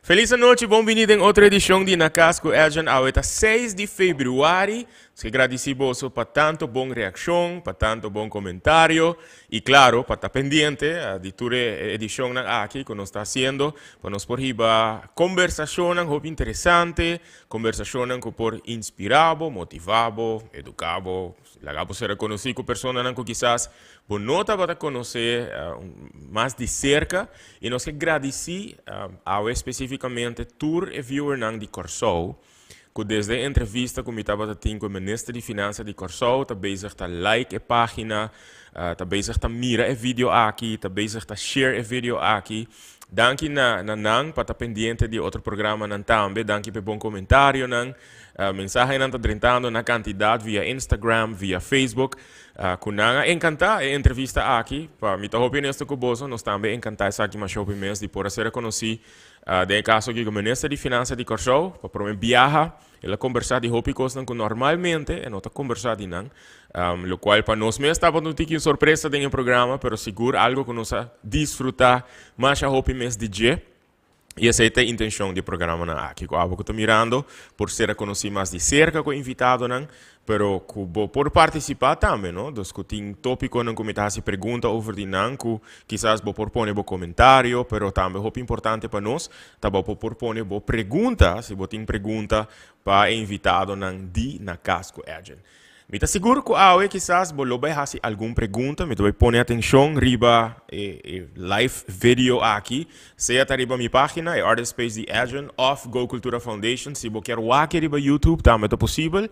Feliz noite, bem-vindo em outra edição de Na Casco Agent Aweta 6 de fevereiro. Se agradecemos para tanto bom reação, para tanto bom comentário e claro, para estar pendiente de toda edição aqui que nós está fazendo, para nós por riba conversação muito interessante, conversação que por inspirado, motivado, educado, lagabo ser reconhecido com pessoas que quizás bonota para conhecer mais de cerca e nós agradecer especificamente tour e viewer de Corsou, que desde a entrevista que eu estava tendo com o ministro de Finanças de Corsou, está bezig a like a página, está bezig a mira a vídeo aqui, está bezig a share a vídeo aqui. Danke na nang para estar pendiente de outro programa também, danke por bom comentário nang. Mensagem não está drentando na quantidade via Instagram, via Facebook. Kunanga encanta a entrevista aqui, para me estar ouvindo neste cuboso, nós também encantamos aqui mais shopping mês de por ser conhecido. De caso que o ministro de Finanças de Corsou, para promover viaja, ele conversar de hobby coisas que normalmente não está conversando não, lo qual para nós mesmo estava um tiquinho surpresa no programa, pero seguro algo que nós desfrutar mais a hobby mês de dia. E essa é a intenção do programa aqui, que eu estou mirando, por ser conhecido mais de cerca com o invitado, pero por participar também, não? Dos que tem tópico não comentar se pergunta over de não, que quizás vou propor um comentário, pero também é importante para nós, tá vou propor uma pergunta, se você tem pergunta para o invitado não de na Casco Agent. Me está seguro que a quizás vou fazer alguma pergunta, me vai pôr atenção riba live video aqui, seja riba minha página, é Artist Space The Agent of Go Cultura Foundation, se você quer aqui riba YouTube, também é possível,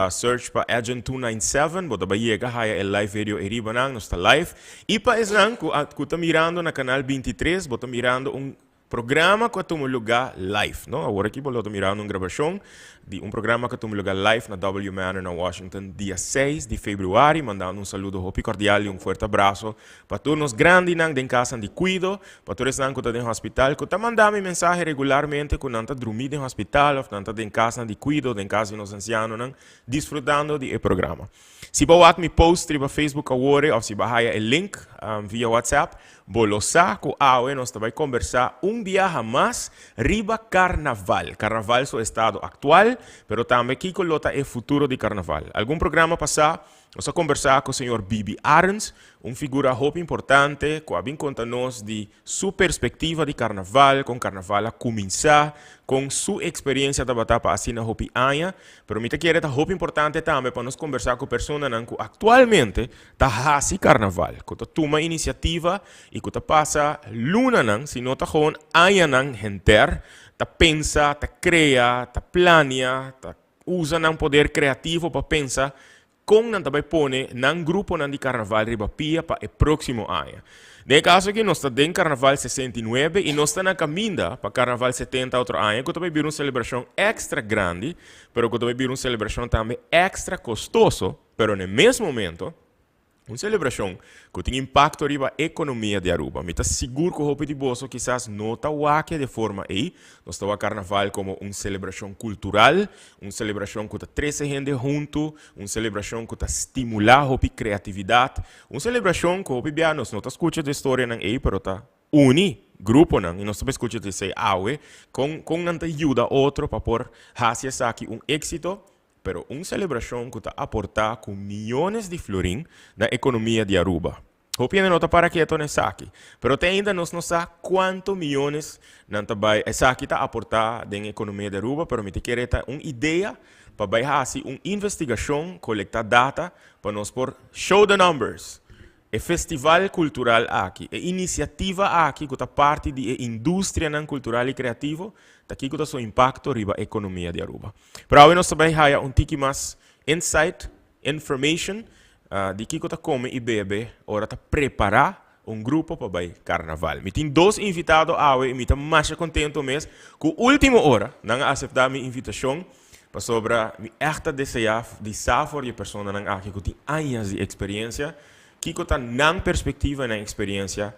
search para Agent 297, você vai chegar a live video e riba não está live, e para isso que está mirando na canal 23, você está mirando programa que toma lugar live, não? Agora aqui vou mirar uma gravação de programa que toma lugar live na W Manor na Washington, dia 6 de fevereiro, mandando saludo muito cordial e forte abraço para todos os grandes em casa de cuido, para todos os que estão no hospital, que estão mandando mensagem regularmente que não estão dormindo no hospital, ou não estão em casa de cuido, em casa de nos ancianos, disfrutando do programa. Se você me post no Facebook agora, ou se você o link via WhatsApp, Bolosa com a nós vai conversar viaje mais riba carnaval. Carnaval é o estado atual, pero também que colota é futuro de carnaval. Algum programa passado, nós conversar com o senhor Bibi Arns, figura muito importante, que vem contar-nos de sua perspectiva de carnaval, com carnaval a começar, com sua experiência da batapa assim na Hopi Anya, pero me quer é muito importante também para nós conversar com pessoas que atualmente está fazendo carnaval, que está tomando iniciativa e que está passa luna não, se não está com Anya não enter, está pensa, está cria, está planeia, está usa um poder criativo para pensar como não vai pôr num grupo de carnaval riba pia para o próximo ano. No caso que nós estamos em carnaval 69 e nós estamos na caminho para carnaval 70 outro ano, que vai vir uma celebração extra grande, pero que vai vir uma celebração também extra custoso, pero no mesmo momento, uma celebração que tem impacto riba a economia de Aruba. Me está seguro que o Hopi de Bosso quizás não está aqui de forma aí. Nós estamos a carnaval como uma celebração cultural, uma celebração que está 13 gente junto, uma celebração que está estimular a Hopi criatividade, uma celebração que o Hopi nós não está escutando a história aí, pero está uni grupo não, e nós estamos escutando esse aue, com não ajuda outro para por fazer aqui êxito. Pero uma celebração que está aportar com milhões de florim na economia de Aruba. Hopi não está para quieto nessa aqui, pero até ainda nós não sabemos quantos milhões não vai essa aqui está aportar na economia de Aruba, pero me te quer uma ideia para fazer uma investigação, coletar data para nós por show the numbers. É festival cultural aqui, é iniciativa aqui que está parte da indústria cultural e criativa, aqui que está seu impacto riba a economia de Aruba. Para hoje nós também há mais insight, information, de que está come e bebe, ora está preparar grupo para o carnaval. Me tem dois invitados hoje e me estou mais contento mesmo, que a última hora não aceitar minha invitação para sobre me echt desejar de safor de pessoa aqui que tem anos de experiência, que está na perspectiva na experiência,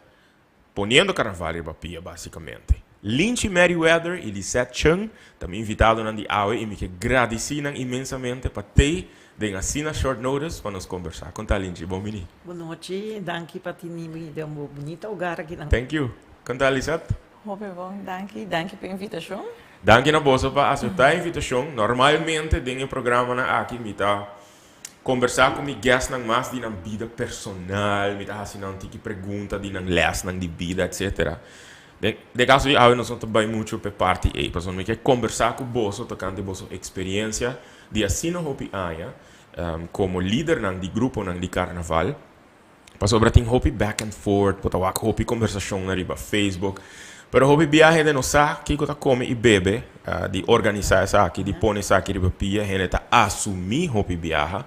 ponendo carnaval e papia, basicamente. Lynch Meriwether e Lisette Chung, também invitado na AUE, e me agradecem imensamente para ter de assina short notice para nos conversar. Conta, Lynch, bom menino. Boa noite, danke para ti, de um bonito lugar aqui. Thank you. Conta, Lisette. Hoppa bom, danke per invitação. Danke na bosa para aceitar a invitação. Normalmente, dentro do programa na aqui, me tá conversar com meus guests nang mais de na vida personal, me tá fazendo tiki pergunta de nang les nang de vida, etc. De caso de eu não sou também muito per parte aí, porque me quer conversar com você, tocando vossa experiência de assim no Hopi Aya, como líder nang de grupo nang de carnaval. Pas sobre tem Hopi back and forth, pota wak Hopi conversação na riba Facebook. Pero Hopi viaje de nossa que kota come e bebe, de organizar essa aqui, de pôr essa aqui riba pia, gente tá assumir Hopi viaja.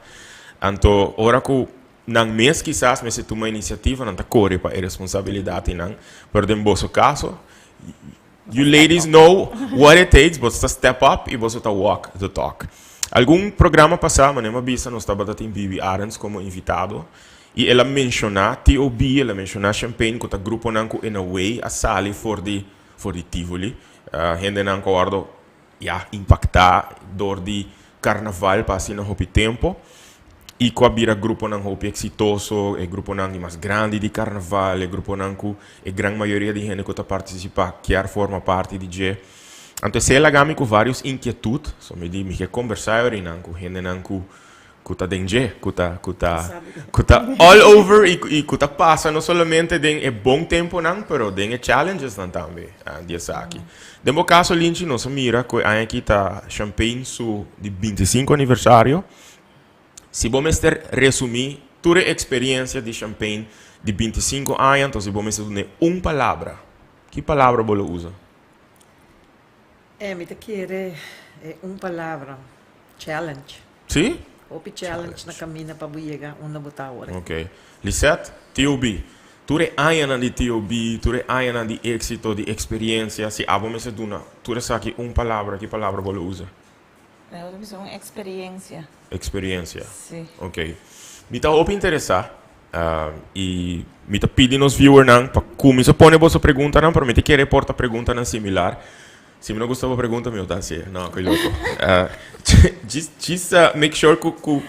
Anto ora que nang mês quizás me se toma iniciativa não tá corre para responsabilidade nang, pero em vosso caso, you ladies know what it takes, você step up e você tá walk the talk. Algum programa passado, mas não bisa nós estava em Bibi Arens como invitado. E ela menciona T.O.B., ela menciona Champagne, que o grupo não in a way a sali for the Tivoli. Gente não guardo impactar door de carnaval para assim no hopi tempo. E com a bira grupo não hopi exitoso, e grupo não mais grande de carnaval, e grupo não com a grande maioria de gente que participa quer forma parte de G. Então se ela gami com vários inquietudes, so me di me que conversar não com gente não com kuta dengue, kuta all over e kuta passa não somente den é bom tempo não, pero den é challenges não também, dia aqui. Demo caso linchi nos mira que aqui tá Champagne su de 25 aniversário. Se vamos ter resumir toda a experiência de Champagne de 25 anos, então se vamos ter uma palavra. Que palavra você usa? Me te quer uma palavra, challenge. Sim? Hopi challenge na caminha para chegar onde botar agora. Ok. Lisette, T.O.B. Ture anos de T.O.B., ture anos de êxito, de experiência. Se a você duna, ture sabe uma palavra, que palavra você usa? Eu uso uma experiência. Experiência. Sim. Ok. Me está open interessar e me está pedindo os viewers não para começar a pôr a pergunta não, para me te querer portar pergunta não similar. Se não gostou da pergunta, meu, tá assim. Não, que louco. Just make sure que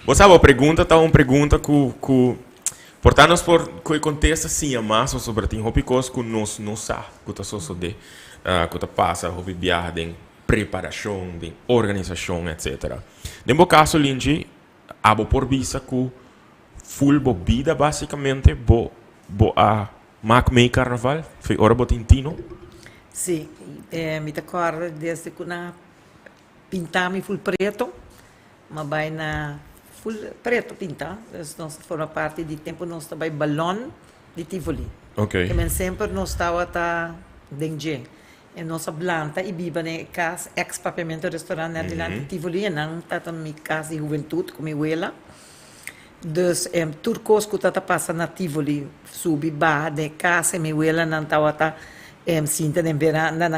você sabe a pergunta tá uma pergunta que portanto que contesta sim a massa sobre tem hopicos que nós não sabe que tá só de que tá passa hopi viagem, de preparação, de organização, etc. Nesse caso, Lindsay, abo por vista que full vida basicamente bo a mac mei carnaval, foi hora botintino. Sim, me recordo desde que na pintamos full preto, mas vai na full preto pintar, nós forma parte do tempo nós também balão de Tivoli. Ok. Que sempre nós estava tá dengue. E nossa planta e viva na casa ex-papiamento restaurante de Tivoli, e não tá também casa de juventude como abuela. Dus turcos que tá passa na Tivoli, subi ba de casa minha abuela não estava tá sinta de verão na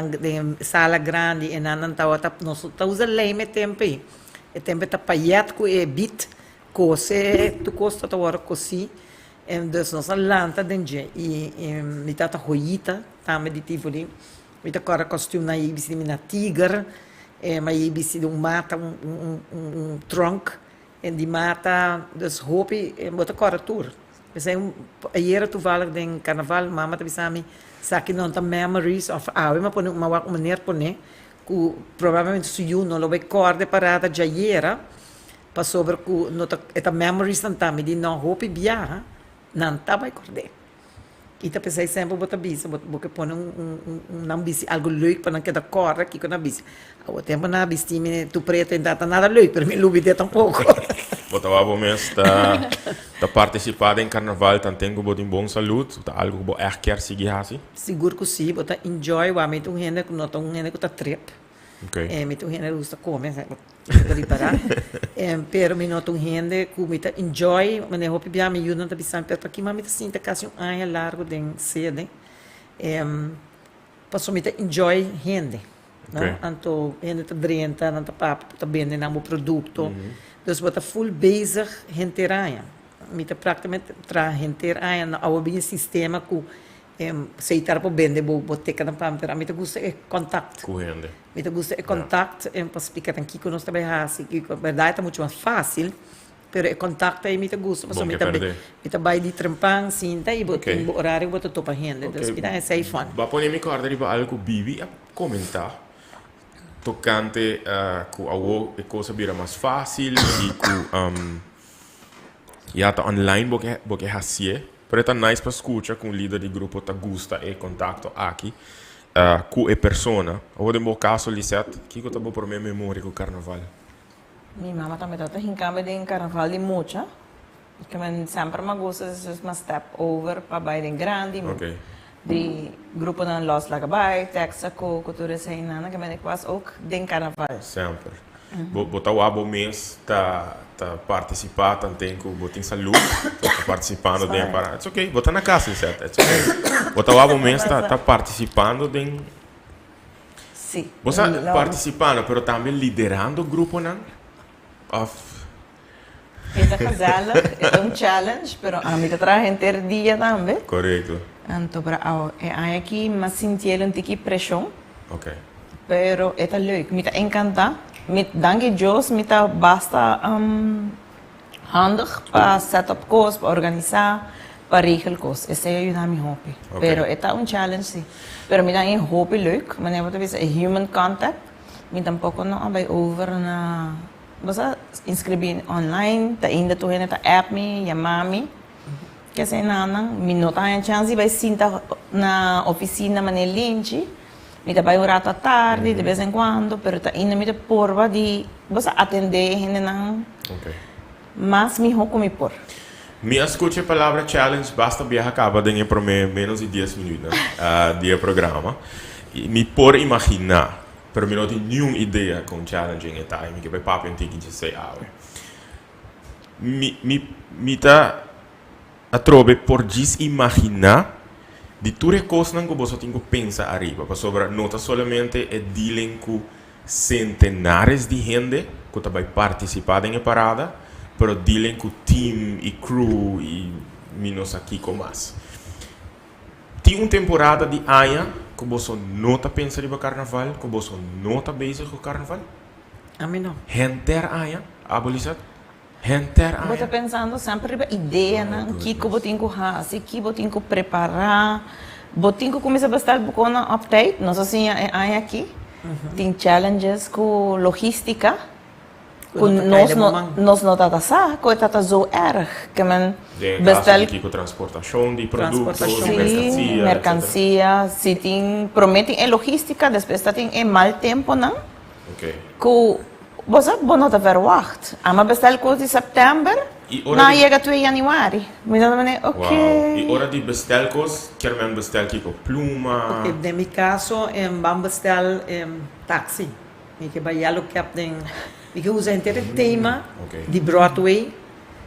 sala grande e não estava tá nós tá usa leme tempo e tempo tá paiet com e bit cose tu costa tá agora cosi dus nossa lanta dentro e me tá joita também de Tivoli me tá agora costume na ibis na tiger mas ibis de mata trunk e de mata dus hopi bota agora tour pensei ayer tu vala de carnaval mama tá bisami saque não tá memories of mas por uma maneira por né que provavelmente se eu não lo vai corda parada já era para sobre que não tá memories não tá me de não hope viaja não tá vai corda e tá pensei sempre botar bisa botar pôr não bisi algo leuk para não quedar corda aqui com a bisa o tempo na bisi tu preto ainda tá nada leuk para mim lubi de tão pouco Botava mês tá participar em carnaval, tá tendo bom saúde, tá algo que você quer seguir assim? Seguro que sim, botar enjoy, o amigo um gente que não tá um gente que tá trip. Ok. Me tu gente gusta comer, para parar. Pero me nota um gente que me tá enjoy, mas eu hope bem me ajuda tá pensando perto aqui, mas me tá sinta quase ano largo de sede. Passou me tá enjoy gente, não? Anto gente tá drenta, não tá papo, tá bem na meu produto. Dus wat full bezig hinteraan. Met de praktijk tra hinteraan na oude sistema ku aceitar para vender boteca na pamper. Met de gusta é contact. Correndo. Met de gusta é contact para explicar aqui que nós trabalhamos. Que verdade é muito mais fácil Pero e contacta e mita gusto, Bom que mita perder. mita bay di trempang sinta e Ok. botin horário bota topa gente. Ok. Dus mita é safe fun. Va pone mi corda riba algo bibi a comentar. Tocante com a e coisa vira mais fácil e com já tá online porque hasie. Pero tá nice para escutar com o líder do grupo tá gusta e contato aqui com a persona. Ou de meu caso Lisette, que eu tô por minha memória com o carnaval. Minha mama também está hincando em carnaval de mucha. Que men sempre me gusta de uma step over para baile grande. Ok. De grupo dan Los Lagabay, Texaco, cultura seinana, que men was ook den carnaval. Sempre. Botar o abo mês tá participar também com botin saúde, tá participando de para. It's ok. Botar na casa, certo? It's ok. Botar o abo mês tá participando de. Sim. Você participando, pero também liderando o grupo, não? Esta casala é challenge, pero a mim traje inteiro dia também. Correto. Então, para aqui, mas senti um tique pressão, Ok. pero é leuk. Me encanta. Me danke Deus, me basta handig para set up coisas, para organizar, para regel coisas. Esse é o meu hobby. Ok. Pero é challenge, sim. Pero me dá hobby leuk, mas é outra human contact. Me tampouco não vai over na você inscrever online, tá ainda tu na app me, chamar-me. Que sei nada, me não tem chance vai sentar na oficina manelinche. Me vai orar à tarde, de vez em quando, pero tá ainda me porva de você atender gente não. Ok. Mas me hou me por. Me escute a palavra challenge, basta viajar acaba de por menos de 10 minutos, dia programa. E me por imaginar, pero me não tenho nenhuma ideia com challenge em time, que vai papo em tique de 6 horas. Me tá a trobe por imaginar de tudo coisas que você tem que pensar arriba, para sobre não tá somente é dealing com centenares de gente que vai participar da parada, pero dealing com team e crew e menos aqui com mais. Tem uma temporada de aia que você não tá pensando no carnaval, que você não tá bezig com o carnaval. A mim não. Henter aia, abolisat. Henter Eu estou aia. pensando sempre na ideia, né? Que eu tenho que fazer, que eu tenho que preparar. Eu tenho que começar a bastar na update. Não sei se é aqui. Tem challenges com logística. Nós não estamos a que está so erg. Que man Bestel aqui com transportação de produtos, Transportação. mercancia, mercancia. Se tem, prometem é logística, depois tem é mal tempo, não? Ok. Que você não está verwacht. Ama bestel coisa de setembro. E hora Na de- chega 2 januari. Me dá uma Wow. E ok. hora de bestelcos, quer men bestel aqui com pluma. Porque no meu caso, vamos bestel taxi. Me que vai yellow captain. Me que usa inteiro tema Ok. de Broadway.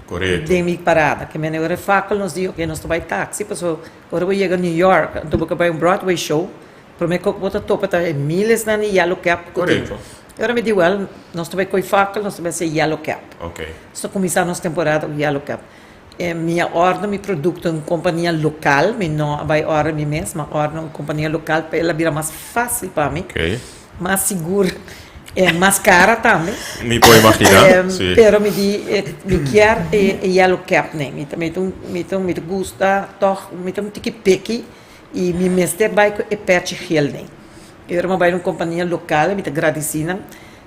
Correto. De minha parada, que me agora facal nos diz que nós vai táxi, passou agora eu chego a New York, então vou vai Broadway show, para mim que bota topa tá milhas na yellow cap. Correto. Agora me diz, well, nós vai com facal, nós vai ser yellow cap. Ok. Só começar nossa temporada com yellow cap. Minha ordem, meu produto em companhia local, me não vai ordem minha mesma, ordem em companhia local, para ela virar mais fácil para mim, Ok. mais seguro, mais cara também. Me pode imaginar. Sim. Pero me quer yellow cap nem me gusta toch me tiki peki e me mester vai e perche gel nem eu uma vai numa companhia local me agradecina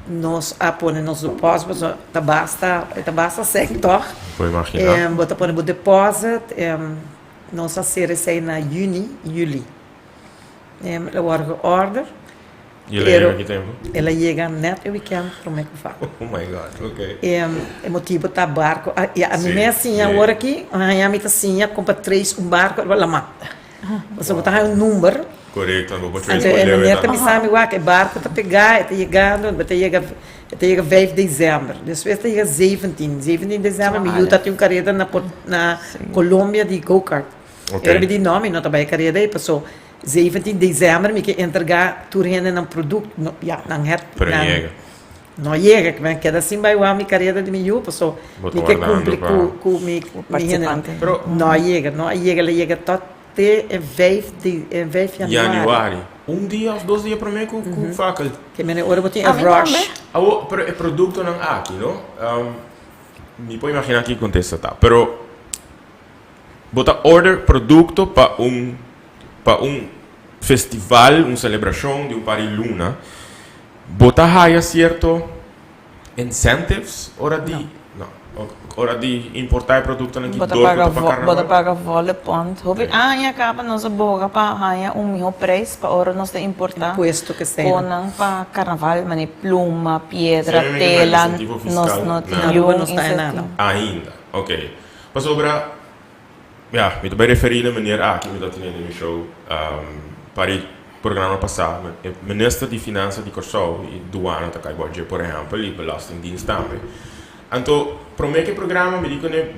nos apone nos depósitos tá basta sem toch Pode imaginar. bota pone o depósito nossa série sai na juli order E ele aqui tempo. ela chega net e weekend como é que faz Oh my god. Ok. é motivo tá barco a Sim, minha assim sim. agora aqui a minha mita assim compra 3 barco lá lá você botar um número Correto. Vou então trazer é o minha me sabe igual que barco tá pegar tá chegando tá chega 5 de dezembro depois tá chega 17 de dezembro me tá tem carreira na Colômbia de go-kart Ok. era de nome não tá vai carreira aí passou 17 de dezembro me que entregar turene num produto ja não het Pero llega. não chega, que queda assim vai a minha carreira de milho, pessoal. Botou Me que guardando cumpre pra- com participante. Pero- não chega, ela chega até 5 de Januari. Dia ou 2 dias para mim com faca. Que me hora botinha Ah, rush. também. Pero é produto não aqui, não? me puedo imaginar que contesta tá, pero bota order producto para un festival, una celebración de un Paris Luna, bota haya cierto incentives ora di ora di importar produto na Bota gidor paga para carnaval. bota paga vole ponto. Hopi anya kapa nossa boga pa haya miho preço pa ora nós te importar. Imposto que tem. Konang pa carnaval mani pluma, piedra, Sim, tela, incentivo fiscal, nós não nada. Não, não temos está em nada. Ainda, ok. Mas sobra, ja, me também referi na maneira que me dá no show para o programa passado, o ministro de Finanças de Kosovo e Duana tá caibo por exemplo, e Belastingdienst também. Então, para que programa me digo né,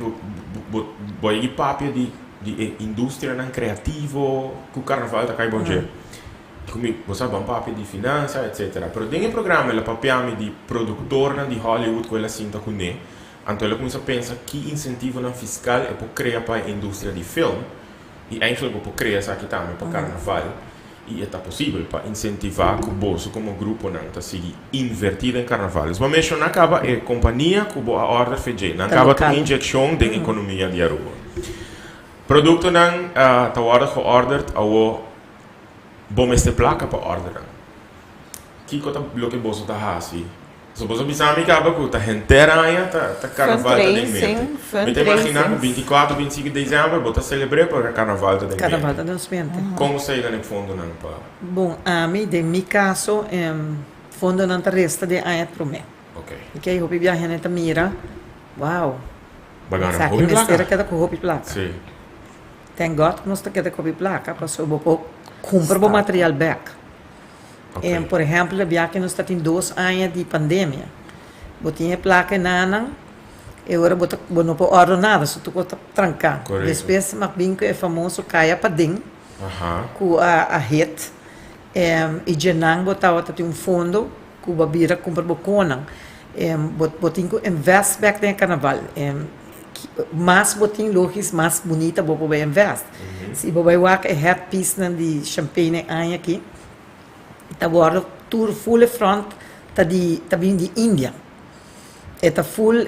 vou ir papel de indústria não criativo, que o carnaval tá caibo Como você sabe, papel de finanças, etc. Pero dentro do programa, ele papel de produtor de Hollywood, que ela sinta com ele. Então, ela começa a pensar que incentivo não fiscal é para criar para a indústria de filme e eigenlijk para criar isso aqui também para carnaval. E é possível para incentivar que o bolso como grupo não está seguir invertido em carnaval. Mas mesmo não acaba a companhia que a ordem fez, não acaba com injeção de economia de Aruba. Produto não está ordered ao bom este placa para ordenar. Que coisa o que bolso está assim? Se você pensar que acaba com a inteira aí tá carnaval tá em mente. Me te imaginar 24, 25 de dezembro, bota celebrar para carnaval tá em mente. Carnaval está nos mente. Como sei no fundo não para? Bom, a mim, de meu caso, fundo não está resta de ayat para mim. Ok. Porque eu viajar nessa mira, uau. Bagana, Sabe, hobby mistério placa? que dá com roupa placa. Sim. Thank God que nós está com roupa placa, para eu comprar o material back. Ok. Por exemplo, que nós está em 2 anos de pandemia. Botinha placa na e agora não pode ordem nada, só tu pode trancar. Correto. Depois, mas bem que é famoso caia para dentro, Aham. com a rede. E Jenang botava um fundo, com a babira compra boconang. Botinha que invest back no carnaval. Mais botinha logis, mais bonita, vou poder invest. Se vou ver que headpiece de champanhe aí aqui, tá agora tour full front tá vindo de Índia. Tá full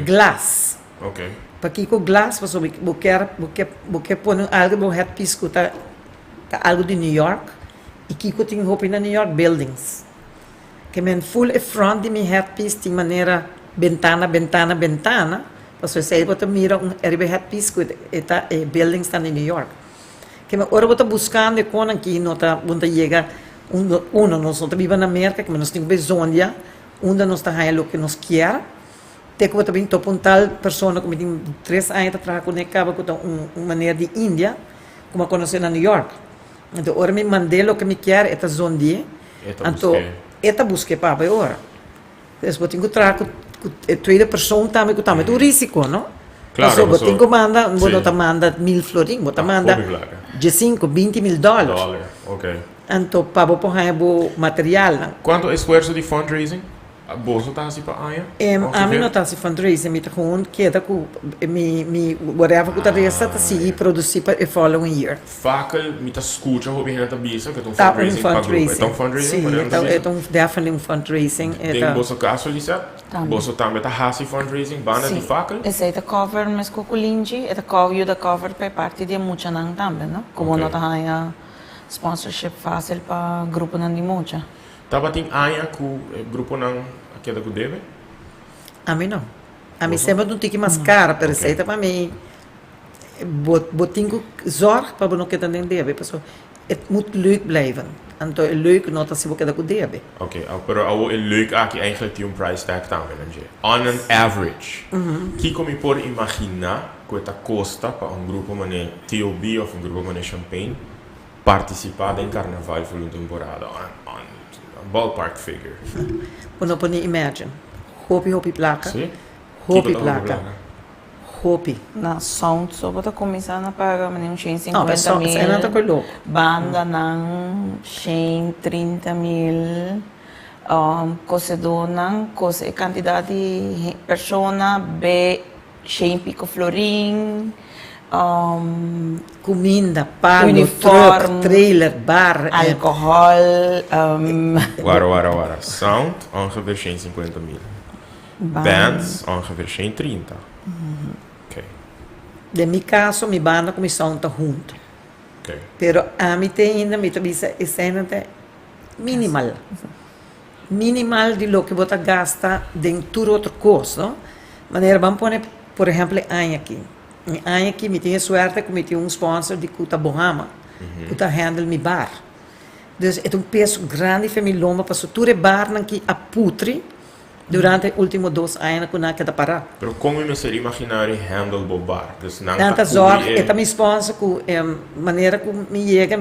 glass. Ok. Para que com glass você quer pôr algo no headpiece que tá algo de New York e que tem roupa na New York buildings. Que men full front de meu headpiece tem maneira ventana. Você sai para mira headpiece que tá buildings tá em New York. Que men ora você buscando com aqui não tá onde chega nós vivemos na América, que nós temos bezonha, onde nós estamos aí o que nós quer. Tem que também topo tal pessoa que tem 3 anos atrás conectava com uma maneira de Índia, como conhecer na New York. Então, agora me mandei o que me quer, esta zona. Então, esta busca para agora. Então, eu tenho que trazer com a terceira pessoa também, que também é risco, não? Claro, eu tenho que mandar, sim. não manda 1.000 florins, vou mandar de 5, 20 mil dólares. Ok. Então, para pôr o material. Quanto esforço de fundraising? A bolsa está assim para aia? A mim não está se fundraising, me está com queda com whatever que está resta tá se produzir para o following year. Fakel, me está escuta o bem na tabisa que é Tá fundraising para grupo. É fundraising? Sim, então definitely fundraising. Tem bolsa caso Lisa? Bolsa também está hasi fundraising banda de fakel? Esse é cover mas com kulinji, é cover para parte de muita nang também, não? Como não tá sponsorship fácil para grupo não de muita. Tava tem aia com o grupo não aqui da deve? A mim não. A mim sempre não tem que mascara, para receita para mim. Botinho zorg para não quedar nem deve, pessoal. É muito leuk blijven. Então é leuk não tá se você quedar com deve. Ok, pero é leuk aqui eigenlijk tem price tag também, né? On an average, que como por imaginar quanto custa para grupo mané TOB ou grupo mané Champagne participar em carnaval por uma temporada on ballpark figure. Quando pode imagine. Hopi placa. Sim. Hopi placa. Hopi. Na sound só bota começar na paga mas não 150 Não, pessoal, mil. você não tá com louco. Banda não 130 mil. Cocedor não, quantidade de persona b 100 pico florim. Comida, pano, Uniforme, truck, trailer, bar, alcohol. Wara. Sound, ongeveer 150 mil. Bands, ongeveer 130. Oké, De mi caso, mi banda começam a junto. oké. Pero a mim tem ainda, me tabisa, é minimal. Minimal de lo que você gasta dentro outro curso, não? Maneira, vamos pôr, por exemplo, aqui. Aqui, me tinha sorte que me tinha sponsor de Kuta Bohama, Kuta handle mi bar. Dus é peso grande para mim lomba para suture bar que a putri durante os últimos 2 anos que não queda parar. Pero como me seria imaginar handleable bar? Dus não Tanta zorg, é também sponsor que maneira que me chega,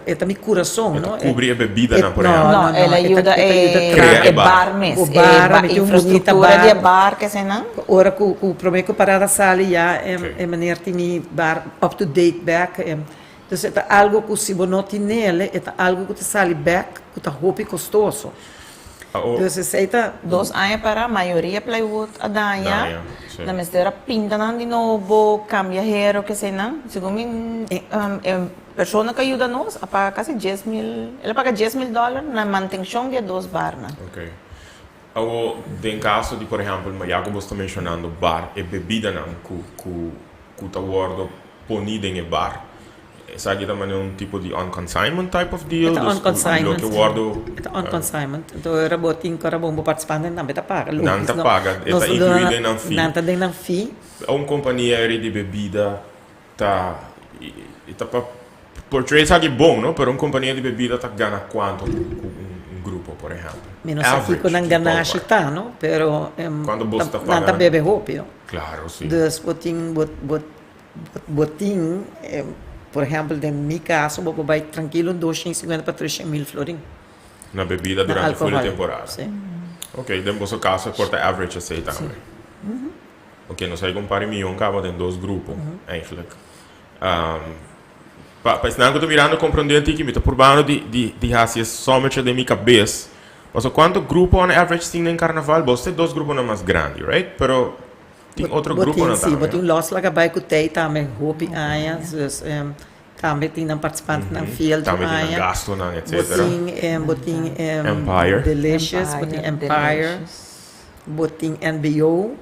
é também coração, não? Cobrir a bebida, não, por não, exemplo. No, ela ajuda Criar é bar. bar mesmo. O bar, me tem infraestrutura bonita de bar, que se não? Ora que o prometo parar a sala já é maneira que me bar up to date back. Então é algo que se você não tem nele, é algo que te sale back, que te roupa custoso. Então você está 2 anos para a maioria plywood a Daia, danha. sim. Na mesma pinta não de novo, cambia hero, que se não? Segundo mim, pessoa que ajuda nós, a paga quase 10 mil, ela paga 10 mil dólares na manutenção de 2 barnas. Ok. Agora, em caso de, por exemplo, já que você está mencionando bar e bebida não, que está guardo ponida em bar, sabe também tipo de on-consignment type of deal? Ito on consignment. Lo que guardo... Ito on consignment. Ito era boting ko rabong participante na beta paga. Não está paga, está incluída em fee. Não está dentro fee. Uma companhia de bebida está para portray sabe bom, não? Pero uma companhia de bebida está ganha quanto grupo, por exemplo? Menos aqui com ang ganache tá, no? Pero Quando você está não pagando? tá bebe hopi, no? Claro, sim. Dus boting, por exemplo, em meu caso, vou vai tranquilo 250 para 300 mil florin. Na bebida Na durante a full alcohol. temporada. Sim. Ok, em vosso caso, porta average assim também. Ok, não sei compare milhão cabo tem 2 grupos, eigenlijk. Mas não que eu estou mirando compreendendo que me estou probando de fazer somente de minha cabeça. Mas quanto grupo on average tem em carnaval? Você tem 2 grupos mais grandes, right? Pero tem outro grupo na Sim, boting também. los lá vai com tei também hopi aia, dus também tem um participante na field Também tem aia. gasto, etc. Boting Empire. Delicious, boting Empire, boting NBO.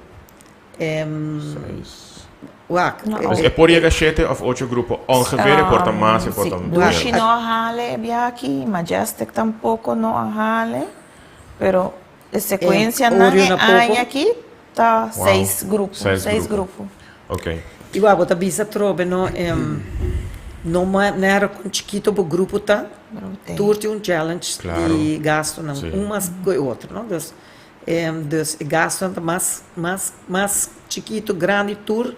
Wak. No, É por aí que 7 of 8 grupos ongeveer, porta mais e porta Dushi menos. no ahale aqui, Majestic tampouco no ahale, pero a sequência na Oreo na pouco. aqui tá Uau. 6 grupos, Seis 6 grupos. grupos. Ok. Igual, bota bisa trobe, no, não era com chiquito o grupo tá, turte challenge Claro. de gasto, não, Sim. umas com outro, não, dus gasto tá mais chiquito, grande tour,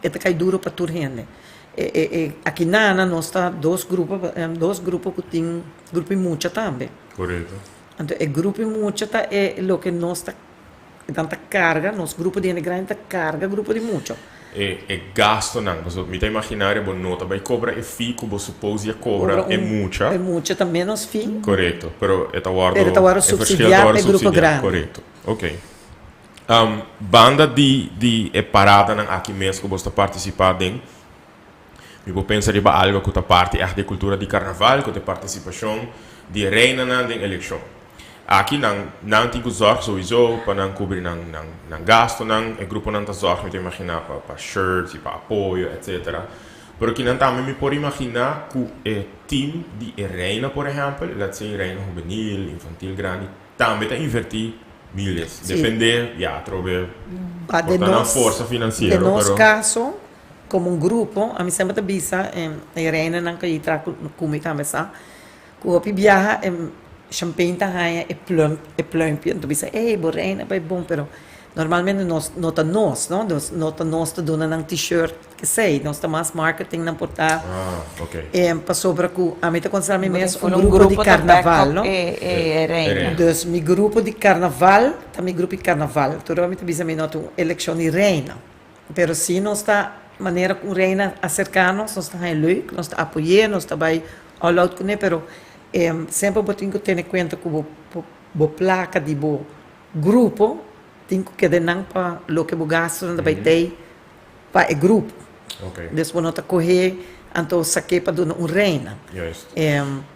e tá cai duro para tour rende. Aqui nós tá 2 grupos que tem grupo mucha também. Correto. Então, o grupo mucha tá é o que nós tá tanta carga, nosso grupo de grande carga, grupo de mucho. E gasto não, você me está imaginando, bom nota, vai cobrar e fee que você supose cobra é mucha. É mucha também nos fim. Correto, pero é guardo. Pero tá guardo subsidiar para grupo grande. Correto, ok. Banda de parada não aqui mesmo que você participar em. Eu vou pensar em algo que está parte de cultura de carnaval, que é participação de reina na eleição. Aqui não tem que zorg sowieso para não cobrir não gasto não o grupo não está zorg me imaginar para shirts e para apoio etc. Pero aqui não também me pode imaginar que o team de reina por exemplo, let's say reina juvenil, infantil grande, também está invertir milhas, depender trover uma força financeira. De nosso caso, como grupo, a mim sempre bisa a reina não quer ir comigo também sabe, que o viaja champagne tá raia é plump então bisa reina vai bom pero normalmente nós nota nós não nós tá dando um t-shirt que sei nós tá mais marketing não portar ok. para sobre que a mim tá considerando mesmo grupo de carnaval não reina. dus mi grupo de carnaval tá mi grupo de carnaval toda a mim tá bisa me nota eleição de reina pero se nós tá maneira com reina acercar-nos nós tá leuk nós tá apoiar nós tá vai all out com pero sempre tenho que ter em conta que a placa de o grupo tem que ter não para o que o gasto não vai ter para o grupo. Ok. Depois não correr Então, saquei para dar reina. Juist.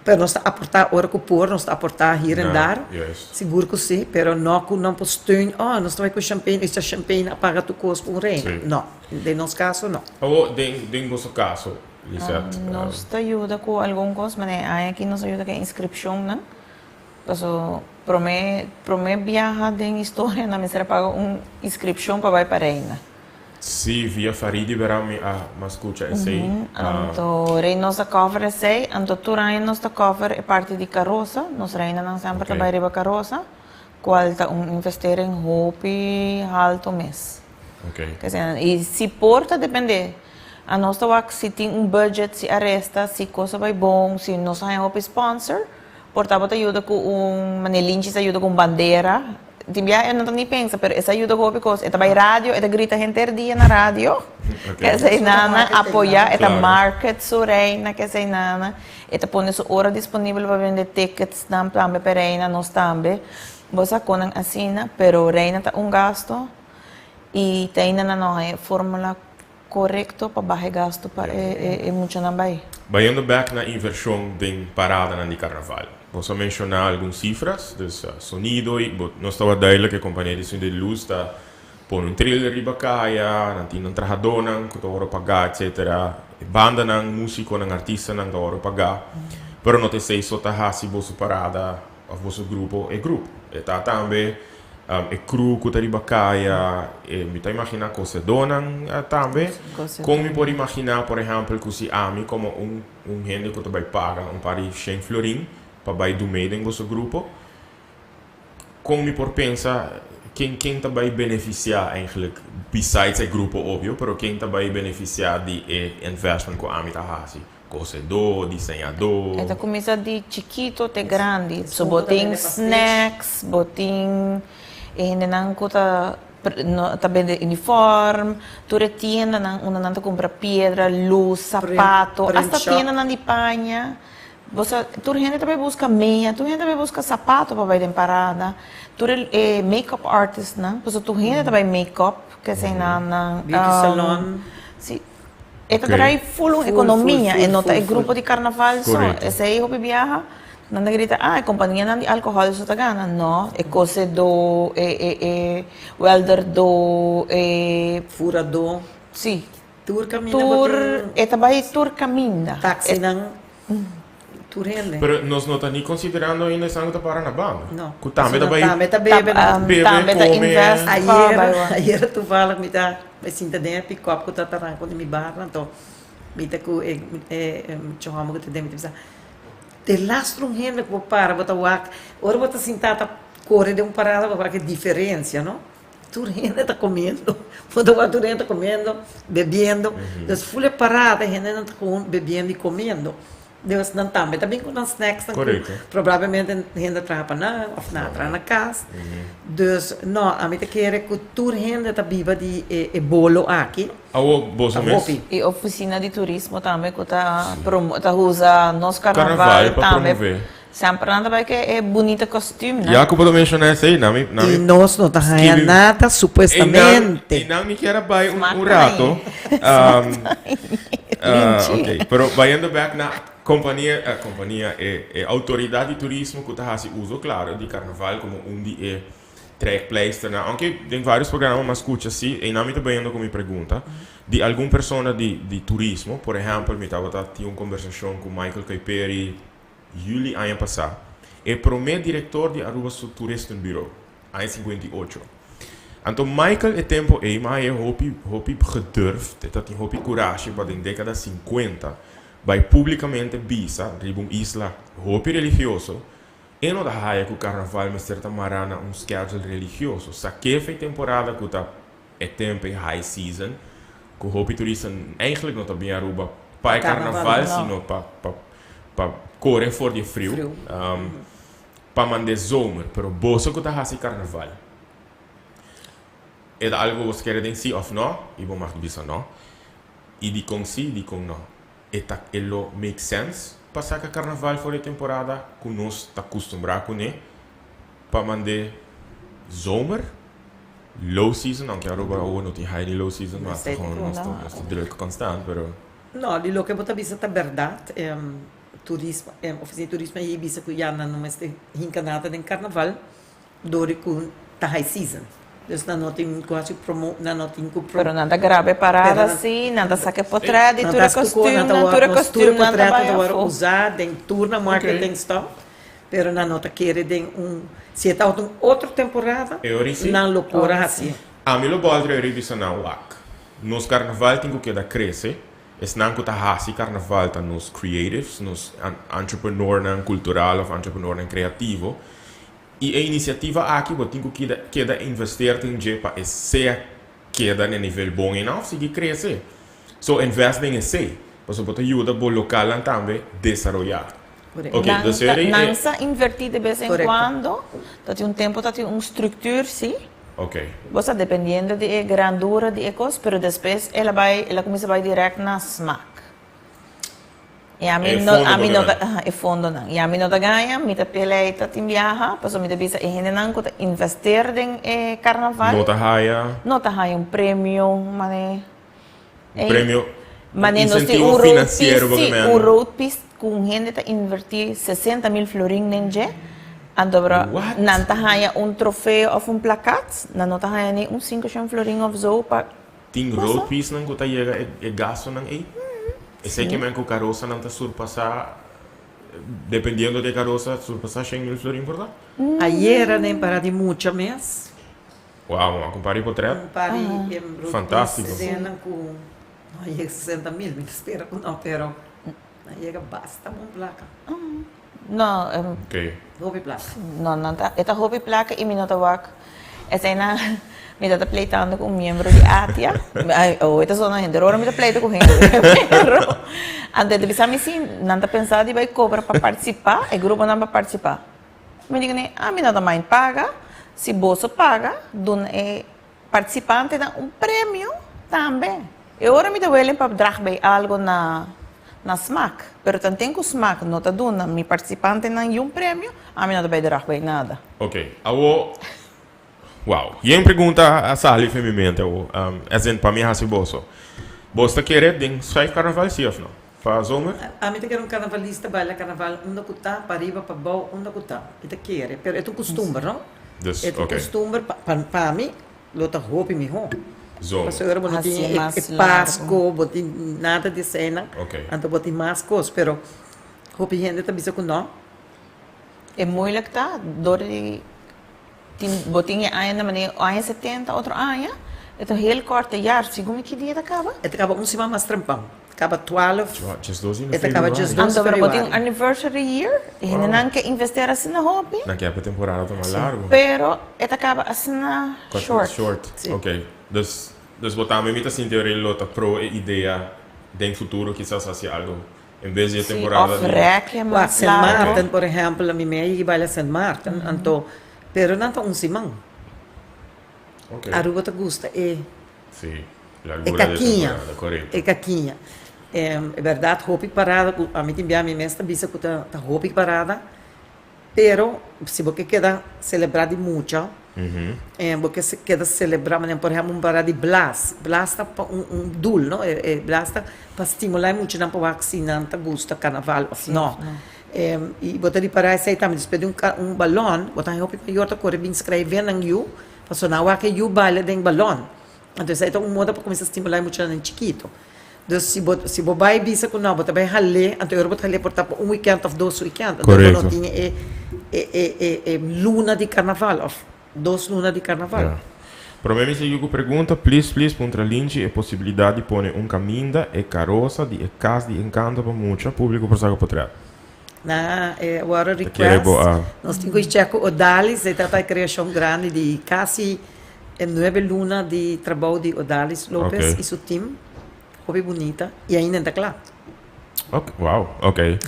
Pero nós está aportar hora com por, nós está aportar hier en Não, daar. juist. Seguro que sim, pero não com não por steun. Nós estamos com champanhe, esta champanhe apaga tu custo por reina. Sim. Não, em nosso caso, não. Ou tem vosso caso, Lisette? Nos ayuda com algum coisa, mas aí aqui nos ajuda com a inscrição, né? Então, promé viaja de história, na minha paga inscrição para ir para reina. Sì, via Faridi verami a mascuccia e sei. Então, rei nossa cover é sei, então tu rei nossa cover é parte de carroça, nós reina não sempre Ok. trabalha para carroça, qual tá investir em hopi alto mês. Ok. Quer dizer, e se porta depende. A nossa work se tem budget, se arresta, se coisa vai bom, se nós temos sponsor, portava te ajuda com manelinho, se ajuda com bandeira. Timbia, eu não nem pensa, mas essa ajuda com because esta vai rádio, esta grita gente dia na rádio, Ok. essa é nana apoia, esta Claro. market sureina, que essa nana, esta põe sua hora disponível para vender tickets também para reina, nós também. Você conan assina, pero reina tá gasto e tem na não fórmula correto para baixar gasto para muito não vai. Baiando back na inversão de parada na de carnaval. Posso mencionar algumas cifras, dus sonido, não estava duidelijk que a companhia de som de luz está por um trailer riba kaya, nanti não trahadona, que toro pagar, etc. Banda ng músico, ng artista, ng toro pagar. Pero não te sei só tá hasi vosso parada, o vosso grupo é grupo. E tá também é cru que tá riba kaya, e me tá imaginar que se donam também. Como me pode imaginar, por exemplo, que se ami como gente que vai pagar pari 100 florin para vai do meio em vosso grupo. Como me pode pensar quem vai beneficiar eigenlijk, besides o grupo óbvio, pero quem vai beneficiar de investment que ami tá hasi. Cozedor, desenhador. Esta começa de chiquito até grande. So, Desculpa, botem também, snacks, botem ainda não custa também de uniforme, toda tienda não compra pedra, luz, sapato, Print hasta shop. tienda não de panha. Você, toda gente também busca meia, toda gente também busca sapato para ir em parada. Toda make-up artist, né? Você toda gente também make-up, que sei na Beauty salon. Sim. Esta Ok. traz full economia, full, e não full, é full. grupo de carnaval só. Correto. Esse aí, hobby viaja, não grita, a companhia não de álcool, isso tá gana. Não, é coisa do, welder do, Furador. sim. Tour caminha. Tour, esta vai tour caminha. Taxi não. Tour rende. Pero nós não estamos nem considerando ainda sangue para na banda. Não. Que também vai Também tá bebe. bebe, Também tá come. invest. Ayer tu fala que me dá, me sinta dentro, pick up que tu tá quando me barra, então, me tá com, chama que tu deve pensar. De lastro um rende que para, bota o ac, ora bota sentada, corre de parada para que diferença, não? Tu rende tá comendo, quando o tu rende tá comendo, bebendo, das folhas paradas, rende não tá bebendo e comendo. Deus não também, também com os snacks, Correto. provavelmente rende trapa na, of na tra na casa. Dus, não, a mim te quer que tu rende tá viva de bolo aqui, Awo, bozo a mes. hopi. E oficina de turismo também, que tá usa nos Carnaval carnaval para também. promover. Sempre anda vai que é bonita costume, né? Já que eu posso mencionar isso aí, nami, E nós não tá ganhando nada, supostamente. E não me quer vai Smart rato. Linchi. Ok, pero vayendo back na companhia e autoridade de turismo que está se uso claro de carnaval como de trekpleister, né? Aunque tem vários programas, mas escuta assim, e não me está vendo com minha pergunta de alguma pessoa de turismo, por exemplo, me estava tendo uma conversação com Michael Caiperi julho ano passado. É primeiro diretor de Aruba Toeristenbureau, em 58. Então, Michael é tempo aí, mas é hopi gedurfd, dat hij hopi coragem, para in década 50, vai publicamente bisa, ribum isla hopi religioso, e não dá raia que o carnaval me certa marana schedule religioso. Saque foi temporada que é tempo high season, que o hopi turista eigenlijk não tá bem Aruba para carnaval, sino para correr fora de frio. Para mandar zomer, pero boso que tá hasi carnaval. É algo que você quer dizer sim ou não, e vou mais dizer não. E de com sim, de com não. Ele make sense passar que carnaval fora de temporada, que nós está acostumado com ele, para mandar zomer, low season, aunque agora não tem high low season, mas Sei gewoon que não. nós druk constant, pero No, di lo che bota bisa ta verdad, turismo, oficina de turismo e bisa ku yana no mes de hinkanata den carnaval, dori ku ta high season. Dus na notin quasi promo, na notin ku Pero nada grave parada Pero- assim, nada saque potredi, na tura tas ku costume, na tura costume, nada potreta vai da a hora fogo. usar den turna marketing stop. Pero na nota querer den se está outra temporada, E ora sì? na loucura Ora assim. A mim, o outro é revisar na UAC. Nos carnaval tem que dar crescer. Es não que tá hasi carnaval tá nos creatives, nos entrepreneur não cultural ou entrepreneur não criativo. E a iniciativa aqui, eu tenho que investir em je para ser queda no nível bom e não seguir crescer. So invest em esse, para você ajuda o local também desenvolver. Corretto. Ok, da serie Não se invertir de vez em Correcto. quando, dat um tempo dat uma estrutura, sim. Ok. Você dependendo de grandura de ecos, pero depois ela começa a ir direto na smack. E a mim não, a mim não, é fundo não. E a mim não da ganha, me da peleita tem viaja, passo me da bisa e hene não que investir em carnaval. Nota raia, Não tá aí prêmio, mané. prêmio, Mané nós tem incentivo financeiro, o road piste com gente tá investir 60 mil florin nenge. Andobra, What? não tá aí troféu ou placat, não tá aí nem 5 florin of zo para tem road piece não que tá chega e gasto não é. E sei que mesmo que o caroça não tá surpassar, dependendo da caroça, surpassar 100.000 florin por lá. Ayer nem para de mucho mês. Uau, uma compare por trás. Pari Fantástico. Cena com não chega 60 mil, me espera não, pero não chega basta uma placa. não, Ok. Hobby placa. não tá, esta hobby placa e minota wak. Essa aí na me tá pleitando com um membro de Atia. Ai, oh, esta zona gente, agora me tá pleitando com gente. Pero antes de visar me sim, não tá pensado de vai cobrar para participar, o grupo não para participar. Me digo nem, me não mãe paga, se bolso paga, dun participante dá prêmio também. E agora me dá para drag algo na SMAC, pero tanto que o SMAC não está dando mi participante não prêmio, a mim não vai drag nada. Ok. Awo, uau. E em pergunta a Sally femimenta, para mim, hasi boso. Bosta querer den 5 carnaval sim ou não? Para zomer? A mim te carnavalista baila carnaval uma cuta para riba para bau uma cuta. Ita quer, pero é tu costume, não? Dus, É tu ok. costume para mim, lota hopi mi ho. Zomer. Mas agora não Assim, tinha mais Pasco, botin nada de cena. Ok. Anto botin mais coisas, pero hopi gente tá bisa com não. É moeilijk tá, door die botinha aí na maneira, aí 70, outro aí, é um heel korte jaar, segundo que dia acaba? Het acaba semana mais trampão. Acaba 12. Just 12 in Ito acaba februari. just 12 Ando para februari. botin anniversary year, e não quer investir assim na hobby, Na que a temporada tá mais largo. pero é acaba assim na short. Short. Sim. Ok. Dus botamos mita sin teoria lota pro e ideia de futuro quizás hacia algo. En vez de Sim, temporada of rec, é Wa mais St. largo. Martin, por exemplo, a minha mãe baila St. Martin, anto, pero não tá simão. Ok. Aruba te gusta, Sí. La é largura de caquinha. temporada, correcto. É caquinha. É verdade, roupa parada, a mim também a minha mãe bisa que tá roupa parada, pero se você quer celebrar de muito, porque se quer celebrar, por exemplo, parada de Blas tá dul, não? Blas tá para estimular muito não para vacinar, tá gusta carnaval, não. E botar de parar aí também, despedir balão, botar roupa maior, tá correr bem escrever não you, para sonar que you baila de balão. Então isso aí é modo para começar a estimular muito no chiquito. Então se você vai bisa com não, você vai rale, então eu vou rale por tá weekend of 2 weekend. Correto. Então não tinha luna de carnaval, of 2 luna de carnaval. Yeah. Para mim, se eu pergunta, please, contra lince, é possibilidade de pôr caminda e carroça de casa de encanto para muito público para saber potrear. Na agora Quero request, boa. nós temos que checar o Odalis, e tá a criação grande de quase 9 luna de trabalho de Odalis Lopes Ok. e seu time, hobby bonita, e ainda está claro. Ok, wow, ok.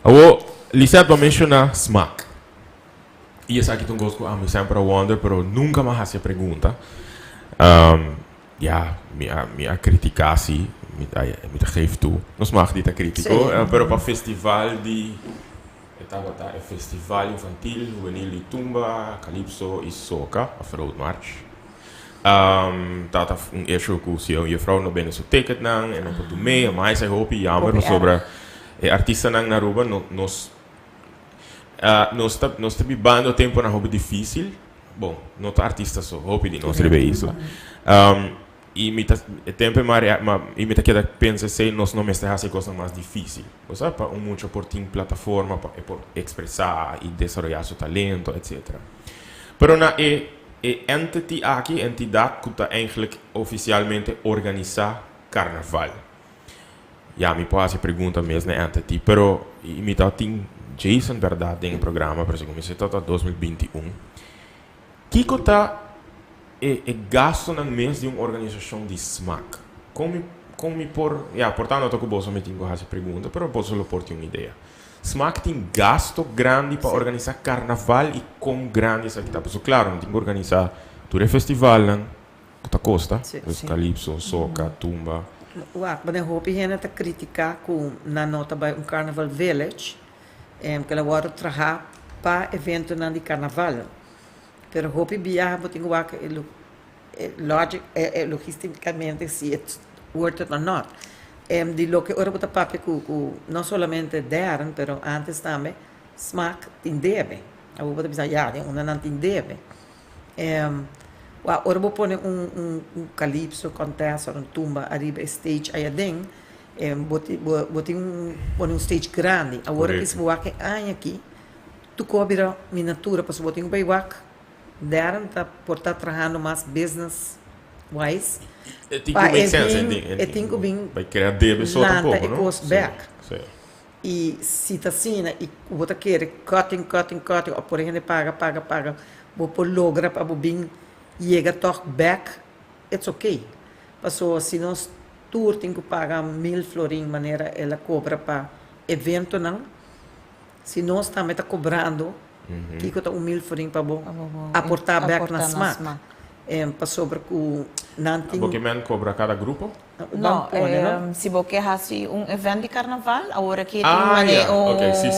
Awo, Lisette mencionar smack. E essa aqui tem gosto que me sempre wonder, pero nunca mais hace pergunta. Me a criticar assim, me geeft toe. Nós mag dit a critico, Sim. pero para festival de é festival infantil, juvenil de tumba, calypso e soca, a Road March. Tata um issue com se je vrouw no bene so ticket nang en op do mee, maar hij hoop jammer Hopi sobre artista nang na Aruba nós tá bibando tempo na hobby difícil. Bom, não tá artista só, hobby de nós rebe isso. E me tá tempo mas e me tá que pensa se nós não mestre hace coisa mais difícil. Você sabe, para muito por ter plataforma para expressar e desenvolver seu talento, etc. Pero na entity aqui, entidade que está eigenlijk oficialmente organizar carnaval. Ja, me pode perguntar mesmo na entity, pero me tá tem Jason verdade em programa, por exemplo, se tá 2021. Que tá gasto na mês de uma organização de SMAC? Como por, portanto, eu tô com o bolso me tenho essa pergunta, pero posso lhe pôr uma ideia. SMAC tem gasto grande para organizar carnaval e com grandes etapas. Claro, não tem que organizar todo o festival, da costa, os Calypso, Soca, Tumba. Mas eu hoop je te criticar com na nota bij um Carnaval Village, que ela vai trabalhar para evento de carnaval. Pero hoop biar boting wak logisticamente se het worth it or not. Di lo que ora bota papi não solamente deram, pero antes também smaak tin debe. Abo bota bisa ya, una nan tin debe. Ora bo pone calypso contest or tumba arriba stage aí ding. Pone stage grande. Agora que se wak aqui, tu cobra miniatura para boting by wak. Deram tá por estar trabalhando mais business wise. Tem que make sense, tem que bem vai criar débito só um pouco, não? Back. E se tá assim, e você quer cutting, ou por exemplo paga, vou por logra para bem chega toch back, it's okay. Passou se nós tour tem que pagar 1000 florin maneira ela cobra para evento não. Se nós também tá cobrando que está 1000 florin para aportar back na SMAC. Para sobre o nanting. Porque men cobra cada grupo? Não, se você hasi evento de carnaval, agora que tem ok, sim.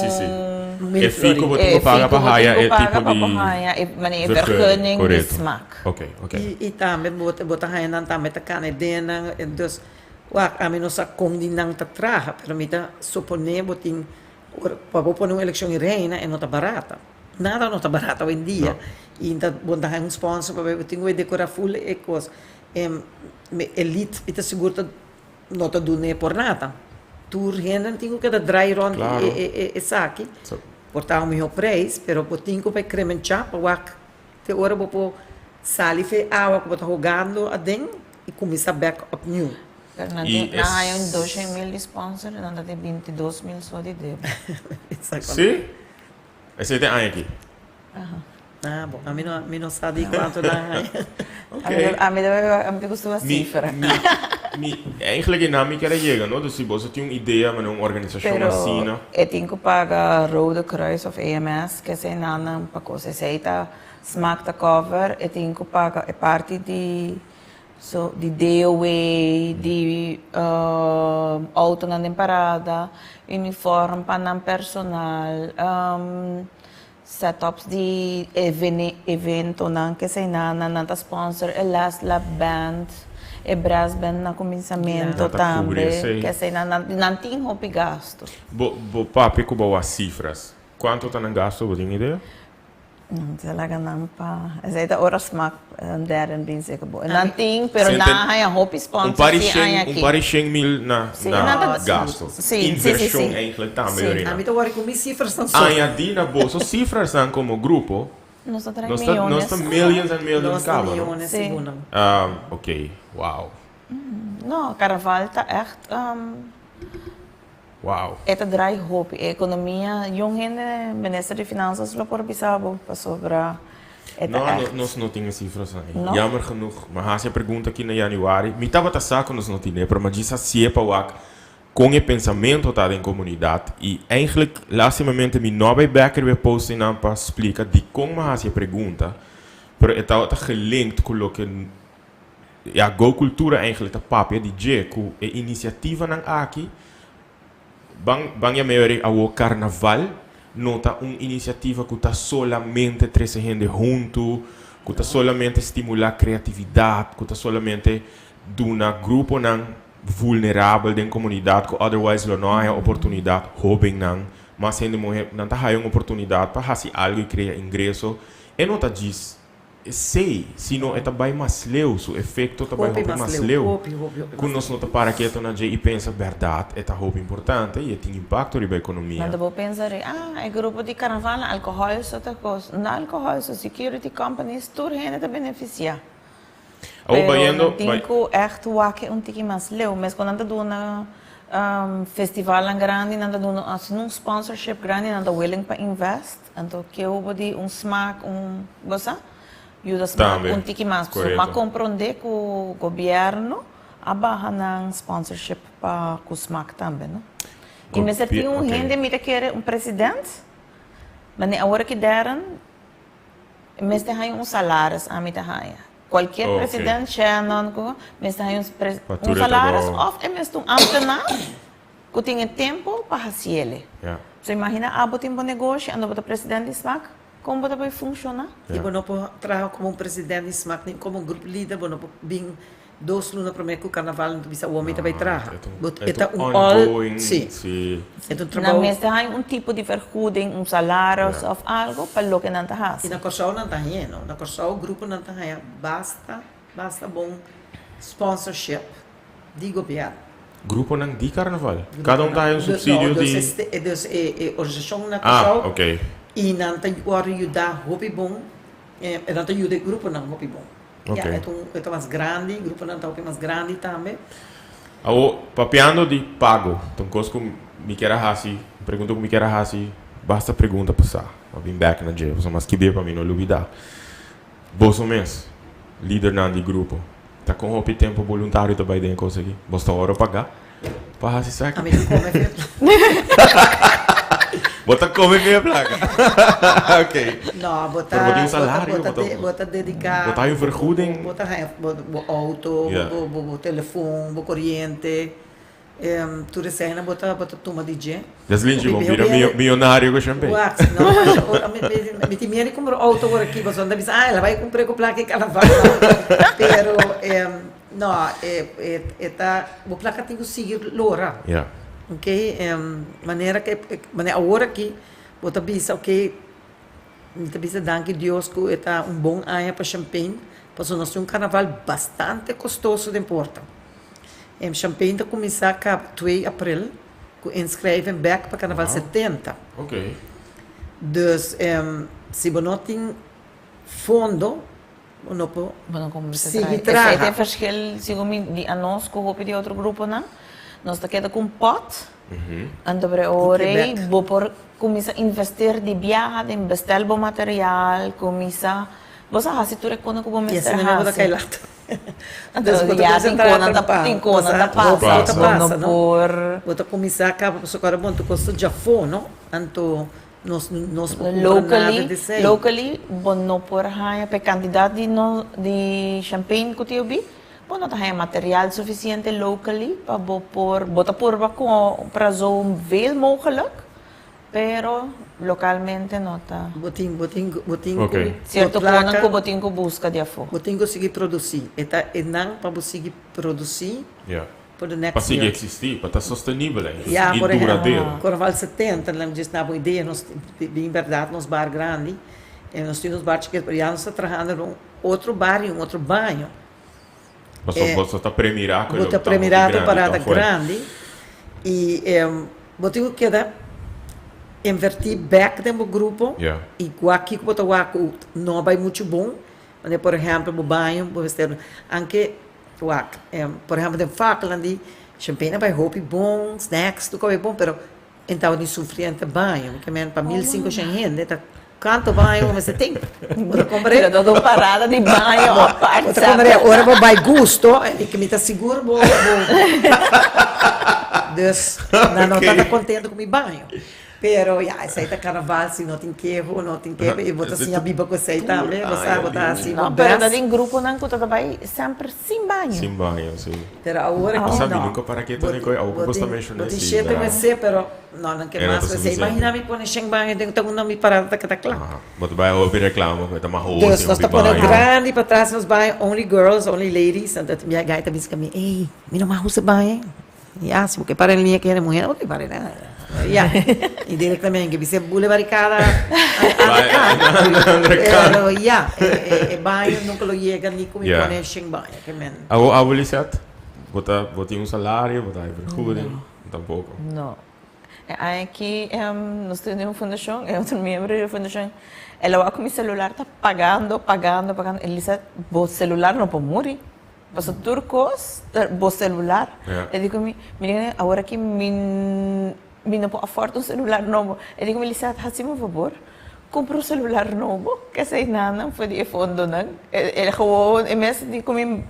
E fico você paga para raia é tipo de vergunning de SMAC. Ok. E também bota raia não também tá canadena, então a mim não sa com não tá traha, pero me tá suponer botin para pôr uma eleição em reina é não tá barata. Nada não está barato hoje em dia. E então, bom, dá um sponsor para eu tenho que decorar full e coisa. Elite, e tá seguro que não está dando por nada. Tu renda tenho que dar dry run e saque. Portar o meu preço, pero eu tenho que para incrementar para o te hora vou sair fe água que estou jogando a dentro e começar back up new. Na há 200,000 de sponsor, não tem 22,000 só de débito. Sim? Esse tem aqui. Bom, a mim não sabe quanto dá. A mim gostou a cifra. Eigenlijk na me quer chegar, não? Se você tem uma ideia, mas uma organização assim, não? Eu tenho que pagar Rode Kruis of EMS, que é nada para coisa. Se está SMAC da cover, eu tenho que pagar a parte de DOA, de auto na parada, uniforme para personal, setups de evento que se na sponsor, last lab band, brass band na começamento também, que se não tem hobby gasto. Papi, como as cifras? Quanto está no gasto, você tem ideia? Não, talaga nang pa. Kasi ito oras mak deren bin se kabo. Nanting pero na hay hobby sponsor si ay aqui. Parecem mil na gasto. Inversão eigenlijk também. A mim tô agora com minhas cifras são só. Aí na bolsa cifras são como grupo. Nós estamos milhões. Nós estamos milhões e milhões de milhões segundo. Ok, wow. No, carnaval tá echt wow. Esta dry hope, a economia, yung hindi, Minister de Finanças, lo por bisabo, pa sobra. Nós não temos cifras aí. Jammer genoeg. Maar als je pergunta aqui na januari, me estava saco nós não tínhamos, mas diz assim para o com o pensamento da comunidade e eigenlijk lastimamente me nova backer we posten aan para explicar de como as je pergunta, pero está gelinkt com o que a go cultura eigenlijk tá papia de je com a iniciativa nan aqui. Bang ya maioria ao carnaval nota uma iniciativa que está solamente 13 gente junto Kuta solamente estimular criatividade, kuta solamente duna grupo nang vulnerável da comunidade que otherwise lo não há oportunidade hobbying nang, mas ainda não tá há uma oportunidade para fazer algo e criar ingresso e não tá diz sei se não é também mais leu o efeito também é mais leu quando nós não tá para que na e pensa verdade é tá hobby importante e tem impacto na economia. Mas devo pensare, é grupo de carnaval, alcohol, outra coisa. Não alcohol, security companies, tudo gente te beneficia. Pero tenho echt wakke um tiki mais leu, mas quando anda do na festival grande, anda do num sponsorship grande, anda willing para invest, então que eu vou de smaak, gosta? Yuda smaak um tiki mais, mas compreender que o governo abarra na sponsorship para o smaak também, não? E mas tem gente que quer presidente, mas a hora que deram, mas tem salário a mim qualquer presidente Shannon, mas tem salário ou é mesmo ambtenaar que tem tempo para fazer ele. Você imagina a tempo negócio, anda para o presidente de SMAC, como vai funcionar? E você não pode trabalhar como presidente de SMAC, nem como grupo líder, você não pode vir 2 lunas para o carnaval, não precisa o homem também trabalhar. É ongoing. Sim. Na mesa tem tipo de vergoeding, salário ou algo para o que não está. E na Corsau não está aí, não? Na Corsau o grupo não está aí. Basta bom sponsorship de governo. Grupo não de carnaval? Cada tem subsídio de... organização na Corsau. Ok. E não tem que ajudar hobby bom. Não tem ajuda grupo não hobby bom. Okay. É mais grande, o grupo não está mais grande também. Papiando de pago, então coisa que me quer fazer, pergunta que me quer fazer, basta pergunta passar. Eu vim back na dia, você mais que bem para mim não duvidar. Bolso mês, líder de grupo, tá com o tempo voluntário também dentro coisa aqui, basta hora pagar, para fazer isso aqui. A mim não come Bota come minha placa. Ok. Não, bota um salário, bota dedicar. Bota um vergoeding. Bota auto, o telefone, o corrente. Tudo isso aí, bota toma DJ. Deslinge, vamos virar milionário com champanhe. Não, me tinha comprar auto agora aqui, você não diz, ela vai comprar com placa e carnaval. Pero, não, a placa tem que seguir Laura. Ok, maneira agora que você pensa, ok, você pensa, danke Deus que é bom ano para Champagne, porque nós temos um carnaval bastante custoso de importa. Champagne está começar a 2 de abril, que inscrevem back para carnaval 70. Ok. Então, se você não tem fundo, não pode seguir trabalhando. Tem verschil, segundo de nós, que eu de outro grupo, não? Nós está queda com pot, anda para orei, por começar a investir de viagem, em bestel bom material, começar, você faz tudo quando que você está fazendo. Isso não é então, já tem conta da passa, não? Você começar a você agora bom tu custa já for, não? Então nós locally, bom não por aí, para candidato de Champagne que eu vi. Não tem material suficiente locally para botar para zo veel mogelijk, pero localmente não está. Botinho, certo ponto que botinho busca de afora. Botinho conseguir produzir, é não para conseguir produzir. Para conseguir existir, para estar sustentável e duradouro. Carnaval 70, nós disse na boa ideia, nós em verdade nos bar grande, nós tínhamos bar que já nós trabalhando em outro bar e um outro banho. Você está premiado parada grande e você quer invertir back no grupo e aqui que você não vai muito bom, mas por exemplo o banho, anche por exemplo tem Falkland, champanhe vai roupa bom, snacks tudo é bom, pero então de sofrer banho, que para 1.500 gente quanto banho você tem? Você compra? Toda parada de banho, você compra, agora você vai gosto, e que me está seguro, não está contente com o banho. Pero, aceita carnaval, se não tem queijo, não tem queijo, e bota assim a biba com aceita também, você bota assim, Não, pero dating grupo nang ko tatabay sempre sem banho. Sim, banho, sim. Pero agora Mas que sabe, não. nunca para que também coi, algo gosta mencionar Boti sim. cheio tem ser, pero não quer É, não mais tá você. suficiente. Imagina me pôr sem banho, tem um nome parado tá que tá claro. Mas vai ouvir reclama, vai tomar roupa, Deus, nós tá pondo banho. grande para trás nos banhos, only girls, only ladies, and that minha gaita diz kami, ei, me não mais usa banho. Ya, se porque para linha que é mulher, não tem para nada. Ya, e diretamente que você bule barricada, pero ya, banho nunca lo llega ni como Yeah. pôr sem banho, que men. A Lisette? Bota um salário, bota vergoeding? Tampouco. No. Aqui, nós temos uma fundação, eu sou membro da fundação. Ela vai com meu celular, tá pagando. Ele disse, o celular não pode morrer. Mas o turcos, o celular. Yeah. Eu digo, menina, agora que me não pode afford celular novo. Eu digo, Melissa, faz-me um favor. Compra celular novo. Kasi nanang pwede i-fondo nang. Ele gewoon, mesmo digo comigo,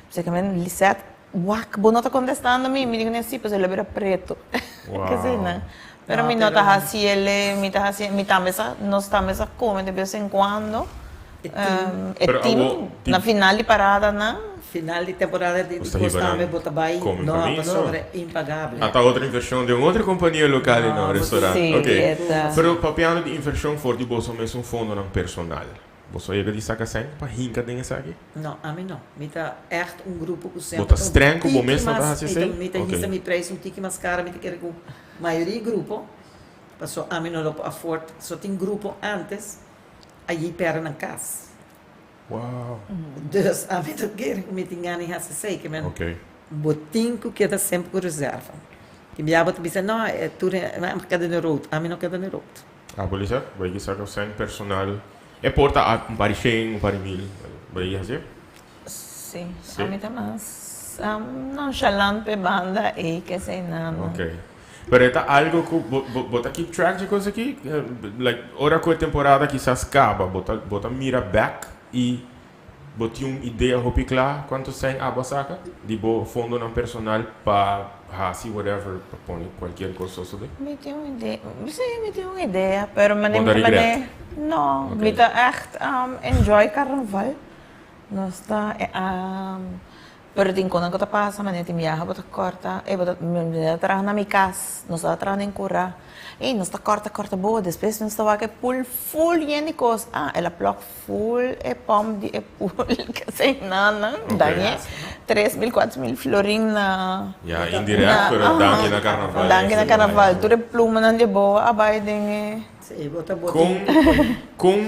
você que men Lisette, wak, não está contestando a mim, me digo assim, pois ele era preto. Kasi na. Pero mi nota assim, ele, mi tamesa, nós tamesa come de vez em quando. Pero Tim, na final de parada na. Final de temporada de Você Costa riba bota bem, come não pra mim, é sobre impagável. Até outra inversão de outra companhia local no restaurante. Sim, Ok. dieta. Pero papiano de inversão for de bolso mesmo fundo ng personal. Você chega de saca sem para hinca den essa aqui? Não, a mim não. Me tá echt grupo que sempre. Bota estranho como mesmo tá assim sei? Me tá Ok. me preço tique mais cara, me quer com maioria grupo. Passou a mim não lo afford. Só tem grupo antes, aí pera na casa. Wow. Dus a mim não quer que me tenha nem essa sei que men. Ok. Botinho que tá sempre com reserva. Que me abota me não, é tudo é cada no road. A mim não cada no road. A polícia vai que saca sem personal. É porta um pari 100, um pari 1000. Vai assim? Sim, Sim. a mim também. Nonchalant banda e que sei não. Ok. Pero é algo que bota keep track de coisa aqui, like ora com a temporada que se acaba, bota mira back e bota uma ideia hopi clar quanto sem a saca, de bo fundo na personal para hasi whatever, para pôr qualquer coisa sobre. Me tem uma ideia, sim, me tem uma ideia, pero Bota regret? não, Ok. me tá echt enjoy carnaval. Nós tá pero tem quando eu passa, mas tem viaja bota corta, e bota me traz na minha casa, nós tá traz em cura. E nós tá corta boa, depois nós tá que full yenicos. Ela block full e pom de e full que sei nada, daí 3.000, 4.000 florin na. Ja, indirect, pero danke na carnaval. Danke na carnaval, tudo pluma na de boa, abay din Sim, bota Com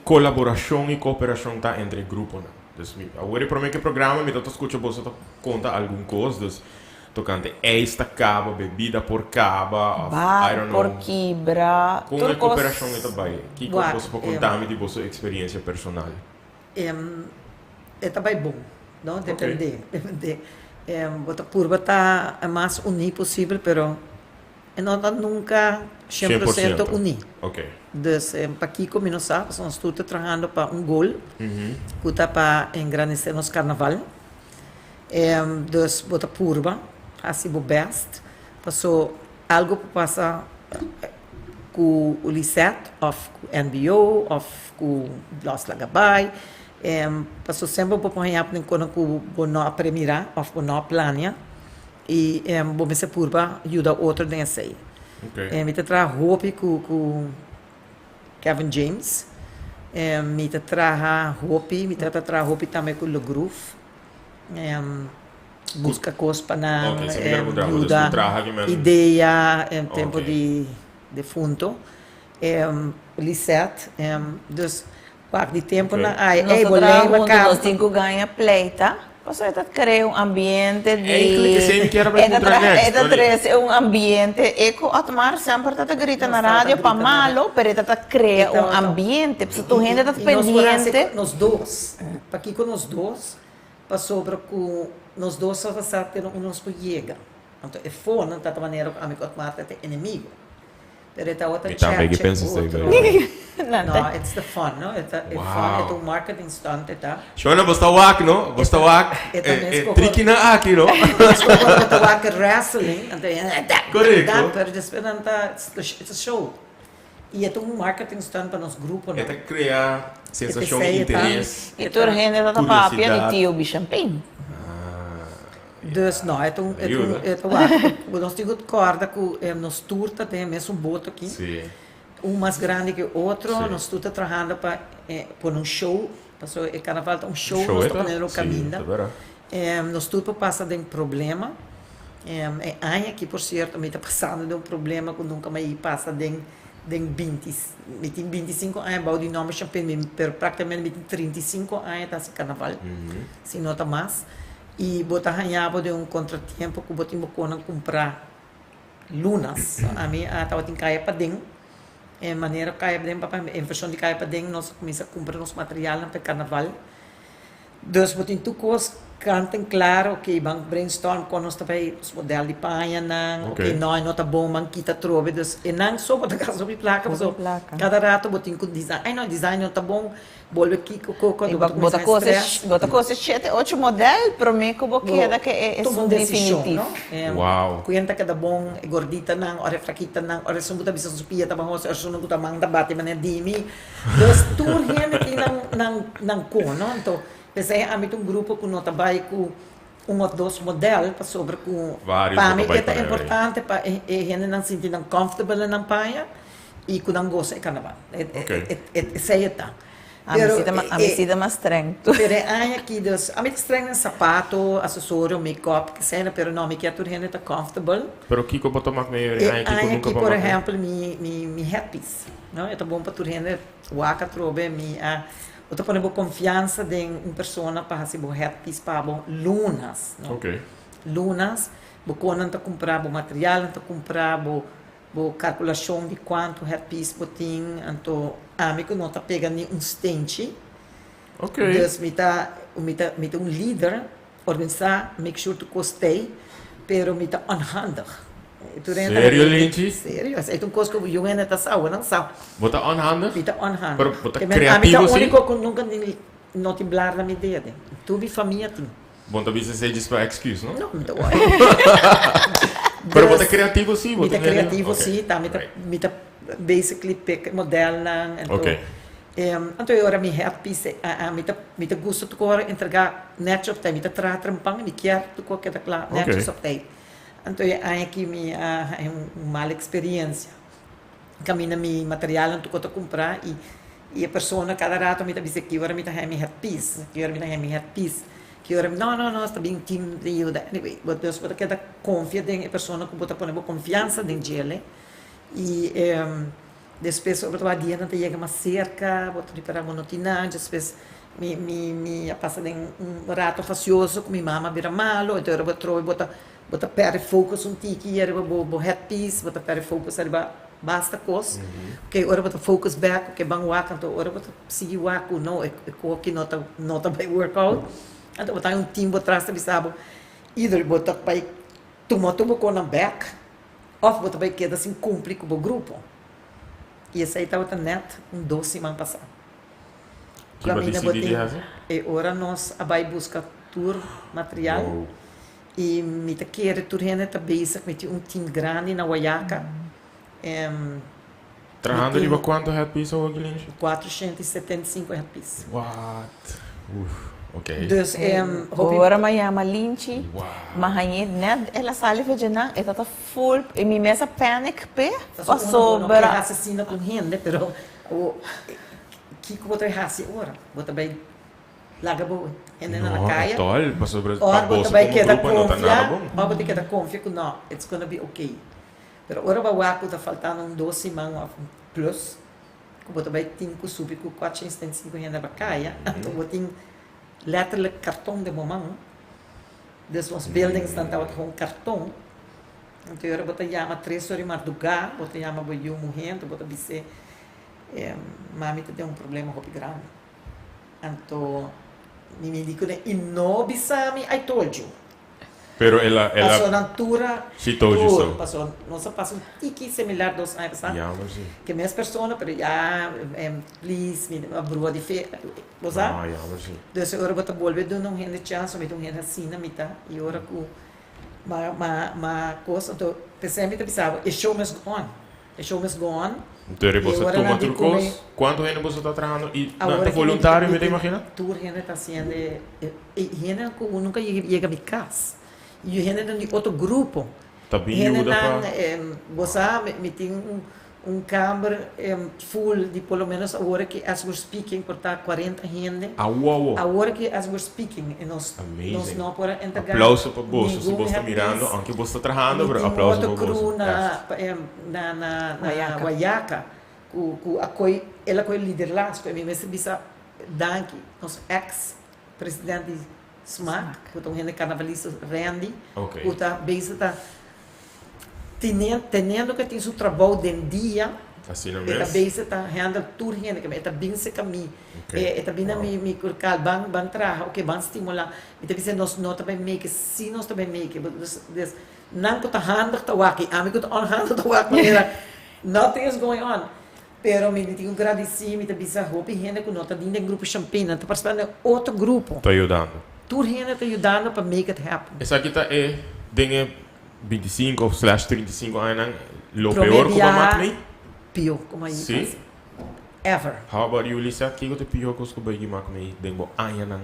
colaboração e cooperação tá entre grupos, né? Dus agora para mim que programa me tô escutando você conta algum coisa, dus tocante esta caba, bebida por caba, I don't know. por quibra, Com a cooperação é também. Que você pode contar-me de vossa experiência personal? É também bom, não? Depende. Bota curva tá mais unir possível, pero não tá nunca 100% unir. Ok. Dus para Kiko, me não sabe, nós estamos trabalhando para gol, que está para engrandecer nosso carnaval. Dus bota curva, assim o best, passou algo para passar com o Lisette, ou com o NBO, ou com o Blas Lagabay. Passou sempre para pôr em quando o não aprendera, ou o não plania, e bom essa curva ajuda outro nessa aí. Ok. Me traga roupa com Kevin James, me traga roupa também com o Groove, busca coisas para ajuda, ideia, tempo de fundo, Lisette, dus de tempo na nós temos que ganhar pleita. Você está criando ambiente de... É ambiente eco atmar sempre está grita na rádio para malo, pero está criando ambiente, porque tu gente está pendiente. Nós dois, para aqui com nós dois, para sobre com nós dois só está tendo uns que chega. Então é fora, não tá de maneira que amigo atmar é inimigo. Pero esta outra E também que pensa isso aí, No, it's the fun, no? It's fun, it's a marketing stunt, ita. Shona, basta wak, no? Basta wak. Tricky na aki, no? Ito wak wrestling, Correcto. pero después it's a show. E ito um marketing stunt para nos grupo, no? Esta cria sensação Ete de sei, interesse. E tu gente tá papia Curiosidade. de tio bichampim. Dus nou, Juro. nós temos corda que nos turta tem mesmo um boto aqui, Sim. mais grande que o outro, Sim. nós turta trabalhando para por um show, passou o carnaval tá um show, Show nós esta? estamos no Sim, caminho, tá vero. nós turta passa de um problema, aí aqui por certo, me está passando de um problema que nunca mais passa de 20, me tem 25 anos, bau de nome champanhe, pero praticamente me tem 35 anos tá esse carnaval, se não tá mais. E botar ganhava de um contratempo que botar me comprar lunas. A mim estava tem caia para dentro. Maneira caia para dentro, em versão de caia para dentro, nós começamos a comprar nosso material para carnaval. Dus botar tu coisas cantem claro que vão brainstorm com nós também os modelos de panha não, Ok. não tá bom, man kita trove, dus e não só botar casa sobre placa, Sobre so placa. cada rato botar com design, ai não design não tá bom, bolve aqui coco, Bota coisas 7, 8 model, para mim que boqueda que é um definitivo. Uau. Cuenta que da bom, é gordita não, ora fraquita não, ora são buta bisa supia tá bom, ora são buta manda bate mané dimi. Dus tur gente que não com, não? Então, pensei a mim um grupo que não trabalha com ou dois modelos para sobre com Vários para mim trabalho é para importante para gente não sentir não comfortable na paia e que não gosta de carnaval. Sei tá. A mim se dá mais estranho. Pero hay aqui dos, a mim estranho sapato, acessório, make-up, que seja, pero não, me quer tudo gente tá comfortable. Pero Kiko botou mais meio. E hay aqui, por exemplo, mi headpiece, não? É bom para tudo gente, waka trobe, eu tô pondo confiança em uma pessoa para fazer o headpiece para lunas, não? Ok. Lunas, quando tá comprar o material, tá comprar o calculação de quanto headpiece botin, então a mim que não tá pegando um stente. Ok. Dus met een leader organizar, make sure to costei, pero met onhandig. Sério, Lindsay? Sério, é um coisa que o jongen está sabe, não sabe. Bota onhandig? Met onhandig. Pero bota A criativo, mim sim? é o único que nunca não te blar na minha ideia. Tu vi família tem. Bom, talvez você diz para excuse, não? Não, me dá. Pero bota criativo, sim. Met creativo, Ok. sim, tá, met basically pick model lang. Ok. Então agora me headpiece, me gosto de cor entregar net op tijd, me tratar um pang, me quer tu cor que tá claro, net Ok. op tijd. Então aqui me uma mala experiência. Caminha me material tu cota comprar e a pessoa cada rato me tá dizer que agora me tá me headpiece, que agora me tá me headpiece. Que agora não, está bem team de ajuda. Anyway, but Deus pode que da confiança em a pessoa que pode pôr confiança dentro dele. E depois sobre o dia não chega mais cerca, vou te para monotina, depois me passa de rato facioso com minha mama vira malo, então eu vou trocar, bota perde focus tiki, eu vou headpiece, bota perde focus, basta coisa, ok, agora bota focus back, ok, bang wak, então agora bota seguir wak, não, é que não tá bem workout, então bota team atrás, sabe, either bota para tomar com a back, ou bota para queda assim cumprir com o grupo. E esse aí estava net 12 semanas passada. Que vai decidir de e agora nós vai buscar tour material. Wow. E me tá querer tour gente tá basic, me tem time grande na Guaiaca. Trajando de quanto headpiece ou Guilherme? 475 headpiece. What? Ok. Dus Agora me chama Linchi, Wow. mas net ela sale de não, ela tá full, e me mesa panic pe, passou passou para assassina com gente, pero o que botar raci agora, botar bem larga boa, ainda na caia. Tol, passou para Or bolsa vai como queda grupo, não tá nada bom. confia, or vai queda confia que não, it's gonna be okay. Pero ora vai waco tá faltando 12 semanas plus, que botar bem 5 subir com 475 ainda na caia, então botin letterlijk cartão de momento. Dus ons buildings dan tawat gewoon cartão. Então eu bota chama 3 horas madrugada, bota chama para eu morrer, bota dizer mami tem problema muito grande. Então me digo e não bisami I told you. Pero ela Passou na altura, She told you so. passou, nossa passou tiki similar 2 anos, sabe? Ja, maar zie. Que minhas pessoas, pero já, please, me abrua de fe, você? Ah, ja, maar zie. Dus agora bota volve do não rende chance, me rende assim na mita, e agora com ma coisa, então pensei me pensava, the show must go on, the show must go on. Então, você agora toma na de comer- turcos, quanto gente você está trabalhando e Agora não que voluntário, me imagina? Tu gente está sendo, gente nunca chega a minha casa, e gente de outro grupo. Tá bem Gente ajuda não, para... você me tem câmara full de pelo menos agora que as we're speaking, por estar 40 gente. Ah, uau, Agora que as we're speaking, e nós Amazing. não podemos entregar. Aplauso para você, se nenhum você está happiness. mirando, aunque você está trabalhando, pero Tem aplauso outro para crew você. na Guaiaca. Guaiaca, ela foi líder lá, que me bisa Danke, nosso ex-presidente SMAC, que é um carnavalista Randy, Ok. que está tendo que ter seu trabalho de dia, Assim não eta mesmo? base ta handle tour hene que eta bin se kami eta bin na mi kurkal ban traha okay ban stimula eta bisa nos nota bem make si nos também make des nan ko ta handle ta waki ami ko ta on handle ta waki nothing is going on pero me digo agradeci me ta bisa hope hene ko nota din grupo champagne ta participando outro grupo Estou ajudando. tour hene ta ajudando para make it happen Essa aqui tá dinge 25/35 anos, lo peor que vai me. pio como aí Sim? ever How about you, Lisa? Kiko te pior que você vai me me dengo anos.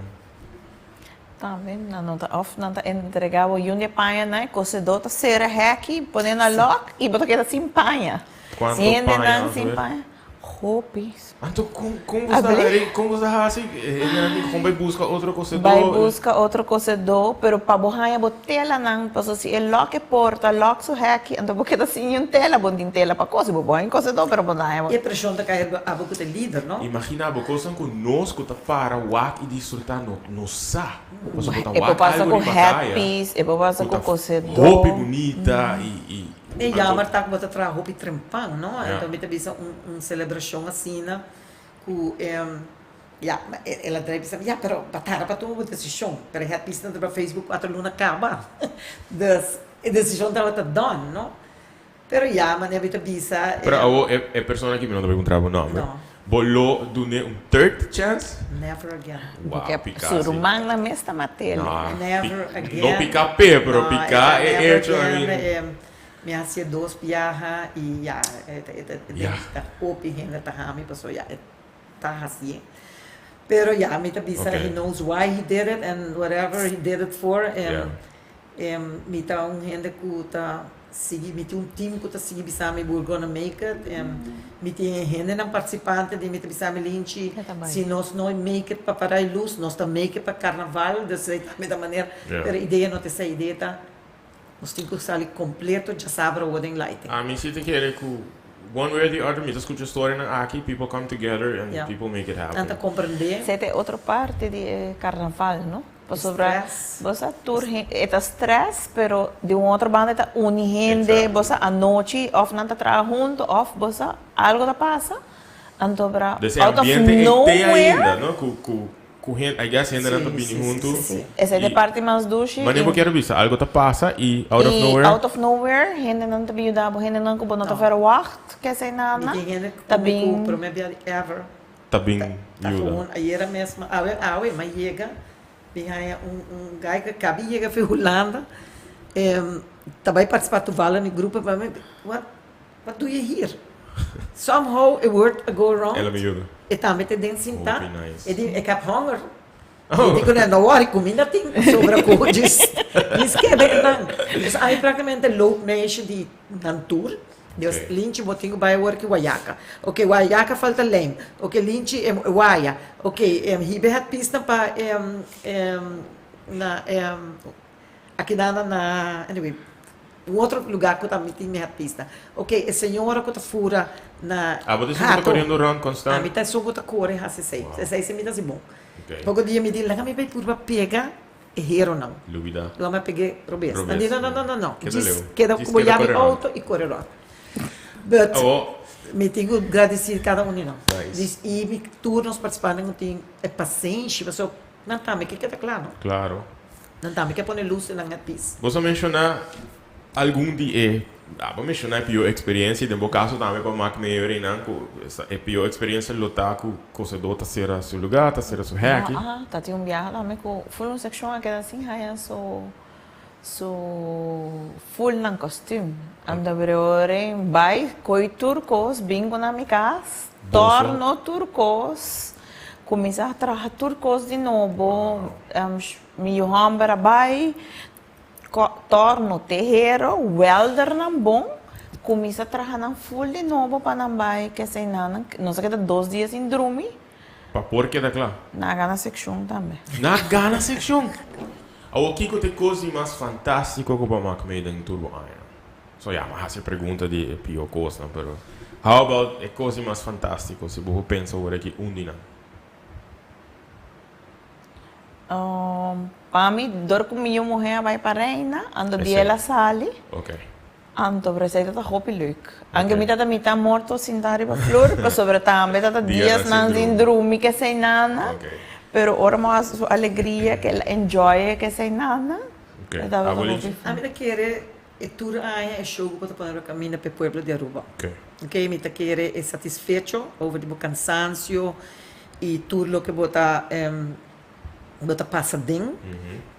Tá vendo? Não tá off, não tá entregado o Yunia Panha, né? Cocedor tá ser hack, ponendo a lock e botou que tá sem panha. Quanto Ainda panha, não sem ver? panha. Roupas. Então, como Abri? você assim? Como vai buscar outro cocedor? Vai buscar outro cocedor, pero para borrar a botella não, porque se ele lock porta, lock so hack, então porque tá sem um tela, bom tem tela para coisa, bom em cocedor, pero bom e a pressão da carreira a boca de líder não Imagina, você conosco tá para o e desfrutar no sa. Você botar Eu vou passar com batalha. happy, eu vou passar com cocedor. Roupa bonita e e já mas tá com outra tra roupa trempão não Yeah. então me também celebração assim né com ela deve saber já pero batara para tomar decisão pero a pista do Facebook quatro luna acaba das decisão da outra done não pero já mas me também Pero a pessoa que me não perguntar o nome. Não. Bolou do third chance? never again Porque picar, surumang na mesta matel. never again Não picar pé, pero No, picar never é hecho again, me hacía 2 viajes y ya, Ya. open ainda tá rami, pessoal, já tá assim. Pero ya, me tá bisa, Okay. he knows why he did it and whatever he did it for. Yeah. Me tá gente que tá seguir, me tem time que tá seguir bisa, me we're gonna make it. Me tem gente não participante de me tá bisa, me linche, Eu também. se nós não make it para parar a luz, nós tá make it para carnaval, dessa maneira. Yeah. Pero a ideia não tem essa ideia tá. Nós temos que usar ele completo, já sabe o wedding lighting. A mim se te quer que one way or the other, me escuta história na aqui, people come together and Yeah. people make it happen. Tenta compreender. Você tem outra parte de carnaval, não? Sobre Stress. você tour é stress, pero de uma outra banda tá une gente, Exactly. você a noite off não tá trabalhando junto, off você algo tá passa. Então para Desse out of ambiente tem nowhere. ainda, não? Com gente, I guess ainda não tá Sim, bem sim, junto. sim, sim. Essa é a parte mais duche. Mas nem porque era isso, algo tá passa e out of nowhere. Out of nowhere, gente não te ajuda, gente não que não tá ver wacht, que sei nada. Ninguém Tá come bem. com prometer ever. Tá bem Tá ajuda. com aí mesmo, mas chega, vinha guy que acaba chega foi Holanda. Também participar do vala no grupo, mas what do you here? Somehow a word go wrong. Ela me ajuda. E também tem dentro sinta. Oh, be nice. E heb honger. Oh. E digo, não, hora comida tem sobre coisas. Isso que é bem, não. Então, aí praticamente loop meisje die tour. Dus Okay. lintje botinho bij work Guaiaca. Oké, Guaiaca falta lem. Oké, lintje Guaia. Oké, hibe het pista pa aqui na anyway. Outro lugar que eu também tinha pista. Ok, a senhora que está fora na Ah, você está correndo around a constant? mim tá só que corre a sei. Wow. Se sei me dá se bom. Okay. Pouco dia me diz, lá me vai por pegar e hero não. Lubida. Lá me peguei Robes. Robes. Não. Queda Diz leu. queda Diz como queda já me correr auto e correr lá. But Oh, me tenho agradecer cada um não. Nice. Diz e me turnos participando não tem é paciência, pessoal. Não tá, me que queda claro. claro. Não também que pôr luz na pis. Você mencionar algum dia, vou mencionar a pior experiência, e no caso também para Mac Mayor e não, a pior experiência lutar com coisa do outra ser a seu lugar, tá ser a seu hack. Tá tinha um viagem lá, com full section que era assim, aí so full ng costume. Anda verore by koi turcos, bingo na mi casa, torno turcos. Começa a trabalhar turcos de novo, meu hambra vai torno terreiro, welder na bom, começa a trabalhar na full de novo para não vai que sei não sei que 2 dias em dormir. Para por que da claro? Na gana section também. Na gana section. O que tem coisa mais fantástica que para Mac Mayor em Turbo Iron? So mas essa pergunta de pior coisa, pero how about a coisa mais fantástica se você pensa agora que dia? Para mim, dor com minha mulher vai para a reina, ando dia ela sale, Ok. ando receita da hopi leuk. Anche mi tata mita morto sin dare pa flor, pa sobre também tata dias nan sin drumi que sei nana. Ok. Pero ora mais sua alegria que ela enjoy que sei nana. Ok. A mim quer é tour aí é show para poder caminhar para o pueblo de Aruba. Ok. Ok, me quer é satisfecho over o cansancio e tudo o que bota bota passa bem.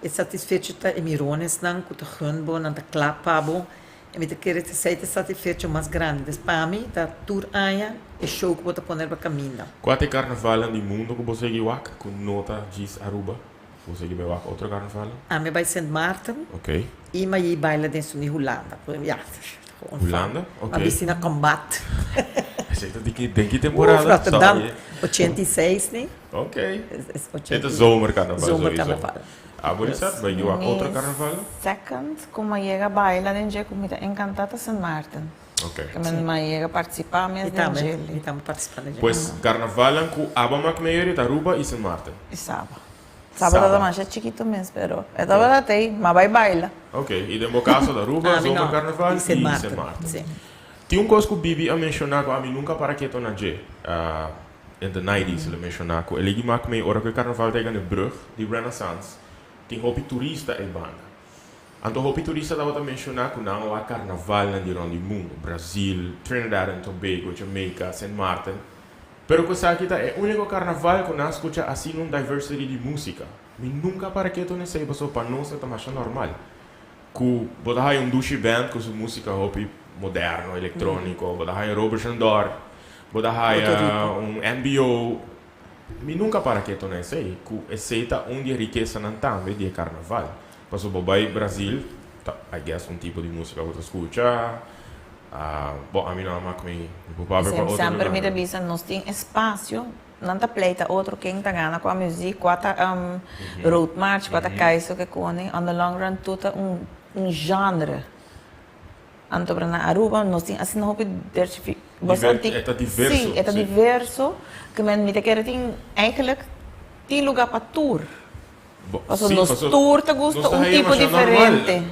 É satisfecho tá emirones não que tá gunbo não tá clapabo. E me quer é satisfecho mais grande. Para mim tá tour aí é show que bota poner para caminhar. Qual é o carnaval do mundo que você guiak com nota diz Aruba? Você guia outro carnaval? A mim vai Sint Maarten. Ok. E aí baila dentro de Holanda. Ja, Holanda? Ok. A piscina combate. Aceita de que temporada? Rotterdam, 86, né? Ok. É Het is zomercarnaval. zomercarnaval. Bonita, vai guiar outro carnaval? Second, como chega baila dentro como tá encantada San Martin. Ok. Que man chega participar mesmo dentro. Estamos participando. Pois carnaval com Aba Mac Mayor, Aruba e Sint Maarten. E sábado. Sábado mais é chiquito mesmo, pero é da verdade, mas vai baila. Ok, e no caso da Aruba, zomercarnaval e Sint Maarten. Sim. Tem coisa que o Bibi a mencionar que a mim nunca para que estou na G. In the 90s, ele mencionar que ele maak mee ora que o carnaval tegen de brug, die Renaissance. Tem hopi turista e banda. Anto hopi turista da outra mencionar que não há carnaval na do mundo, Brasil, Trinidad and Tobago, Jamaica, Saint Martin. Pero que sabe que é o único carnaval que nós escuta assim uma diversity de música. Me nunca para que estou nesse passo para nós é mais normal. Que botar aí douche band com sua música hopi moderno, eletrônico, botar aí Robert Shandor. Boda haya MBO. Mi nunca para que to nesse aí, que aceita onde a riqueza não está, em vez de carnaval. Passo bobai Brasil, I guess tipo de música que você escuta. Bom, a mim não é que me para outro. Sempre me avisa, nós tem espaço, não tá pleita outro quem tá ganha com a música, quata road march, quata kaiso que kone, on the long run tudo genre. Anto para na Aruba, nós tem assim não É diverso. Sim, é diverso. Que men me quer tem eigenlijk tem lugar para tour. Nos tour te gusta tipo diferente.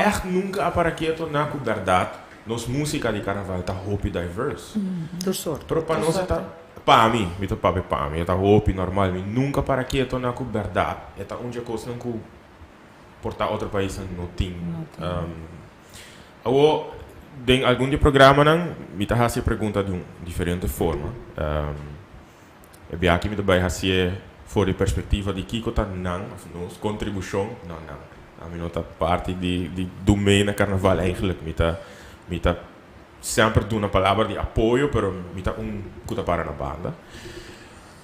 Echt nunca para que to na verdade, nos música de carnaval tá hopi diverse. Do sorte. Pero para nós tá para mim, me to para mim, tá hopi normal, me nunca para que to na verdade. É tá onde coisa não que portar outro país não tem. Em algum de programa não, me tá fazendo pergunta de diferente forma. É bem aqui me vai fazer fora de perspectiva de que tá não, nossa contribuição, não. A mim não tá parte do meio na carnaval eigenlijk, me tá sempre dando uma palavra de apoio, pero me tá que para na banda.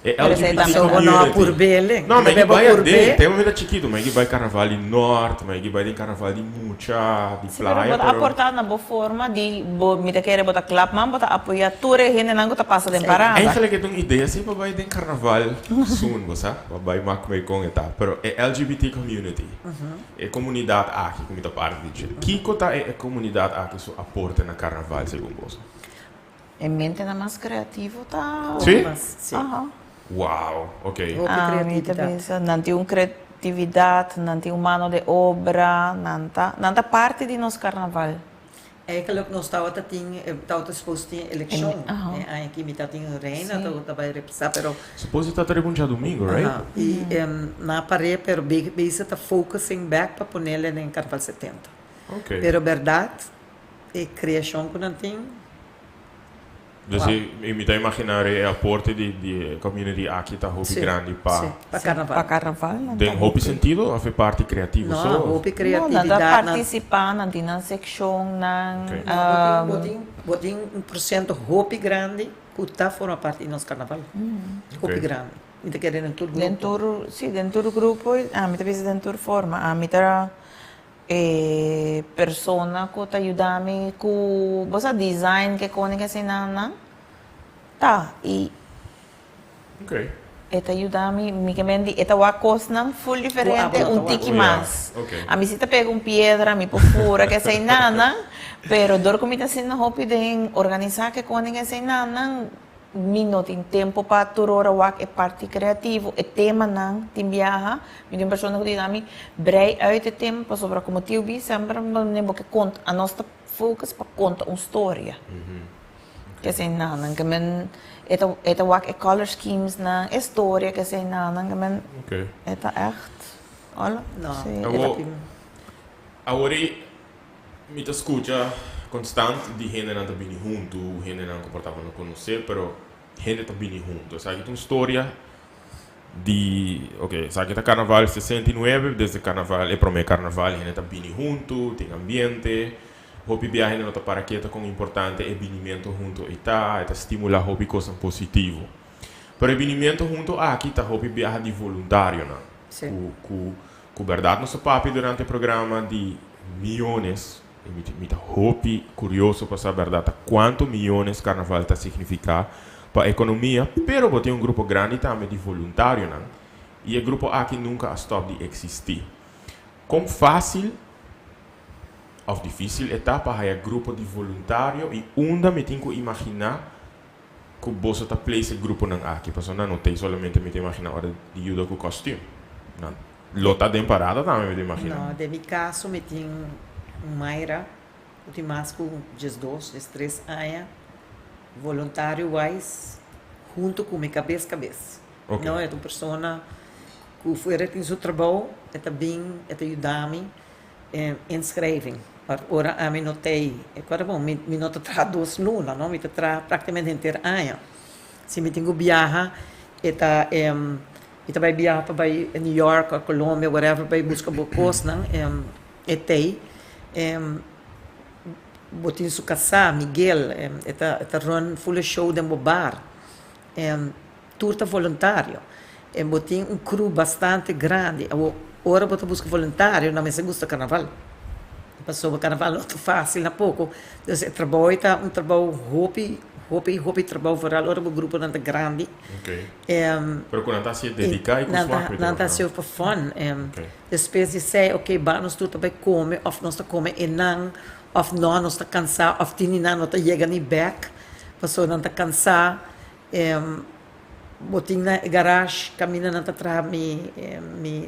LGBT community. Por bele. Não, mas vai até, tem uma chiquito, mas vai carnaval de norte, mas vai de carnaval de mucha, de praia. Pero aportar na boa forma de me querer botar club, mas botar apoiar tudo e não tá passa de parada. Eigenlijk é uma ideia assim para vai de carnaval soon, você, vai mais com eta, pero é LGBT community. É comunidade aqui, como tá parte de Kiko tá é comunidade aqui que aporta na carnaval segundo você. Em mente na mais criativo tá. Sim. Aham. Uau, ok. Não tem uma criatividade, não tem uma mano de obra, não tá parte de nosso carnaval. Eigenlijk nós estava exposto em eleição, Aham. aí aqui me tá em reina, Sim. estava representar, pero Supposto estar a domingo, right? e na parede, pero base está focusing back para pôr ele em Carnaval 70. Ok. Pero verdade, a criação que não tem, Dus je moet imaginare a porte di community aqui tá hopi grande sim, pa. para Para Carnaval. carnaval. não Tem tá hopi sentido a fe parte creativo Não, so? houve Não, criatividade. nada participar na dinang seksyon ng Okay. Botin 1% hopi grande, que está forma parte do nosso Carnaval. Hopi Ok. grande. Inte querendo tudo grupo. dentro, sì, dentro il gruppo, mi visi dentro forma, mi tara persona ko ta ayudami ku basta design ke kone kasi nana ta i Ok. eta ayudami mi que mendi eta wakos nang full diferente Wako, un tiki wako. mas Oh, yeah. Okay. a mi sita pega un piedra mi pofura que say nana pero dor komita sin na hopi den organizar que kone kasi nana minutin tempo pa turora wak e parte creativo e tema nang timbiaha mi din persona ko dinami brei uit het tempo sobre como tio bi sempre nem que conta a nossa focus pa conta uma história que sei nang que men eta wak e color schemes na história que sei nang que men Ok. eta echt alla No, sì. Avo- Agora, mi te escucha constante di gente non bini junto, gente non comportavano con sé, però gente sta bini junto. Sai che una storia di, ok, sai che da Carnaval 69, desde Carnaval, e per me Carnaval, gente sta bini junto, tem ambiente, hobby viaje non sta paraqueta con importante e binimento junto e ta stimula hobby cosa positivo. Però il binimento junto aqui sta hobby viaje di volontario, no? Sì. Cu verdade, nosso papi durante o programa de milhões, me tá hopi curioso para saber verdade quanto milhões carnaval tá significar para a economia, pero botem um grupo grande também de voluntário, não? E o grupo aqui nunca stop de existir. Como fácil ou difícil etapa é o grupo de voluntário e onde me tenho que imaginar que você tá place o grupo não aqui, porque não tem somente me imaginar hora de ajuda com costume, não? Lota de parada também me imagino. No, de mi caso, me tinha Mayra, eu tinha mais com 12, 13 anos, voluntário wise, junto com minha cabeça. Ok. Não, é uma pessoa que foi em seu trabalho, é bem, é ajudar-me inscrevem. Ora, a mim notei, é claro, bom, me nota traduz luna, não, me tra praticamente inteiro ano. Se me tenho viajar, vai viajar para New York, a Colômbia, whatever, vai buscar bocos, não, botin su casa, Miguel, run full show de bar, turta voluntário, botin crew bastante grande, ora botin busca voluntário, não me se gusta carnaval. Passou o carnaval não é fácil, na pouco. Então, trabalho está trabalho hobby trabalho viral, ora o grupo não é grande. Ok. Pero quando está se dedicar e com swap. Não está se for fun. Depois de ser, ok, nós tudo vai comer, ou nós está comer e não, ou não, nós está cansado, ou tini não está chegando nem back, passou não está cansado. Botin na garage, camina na tatra mi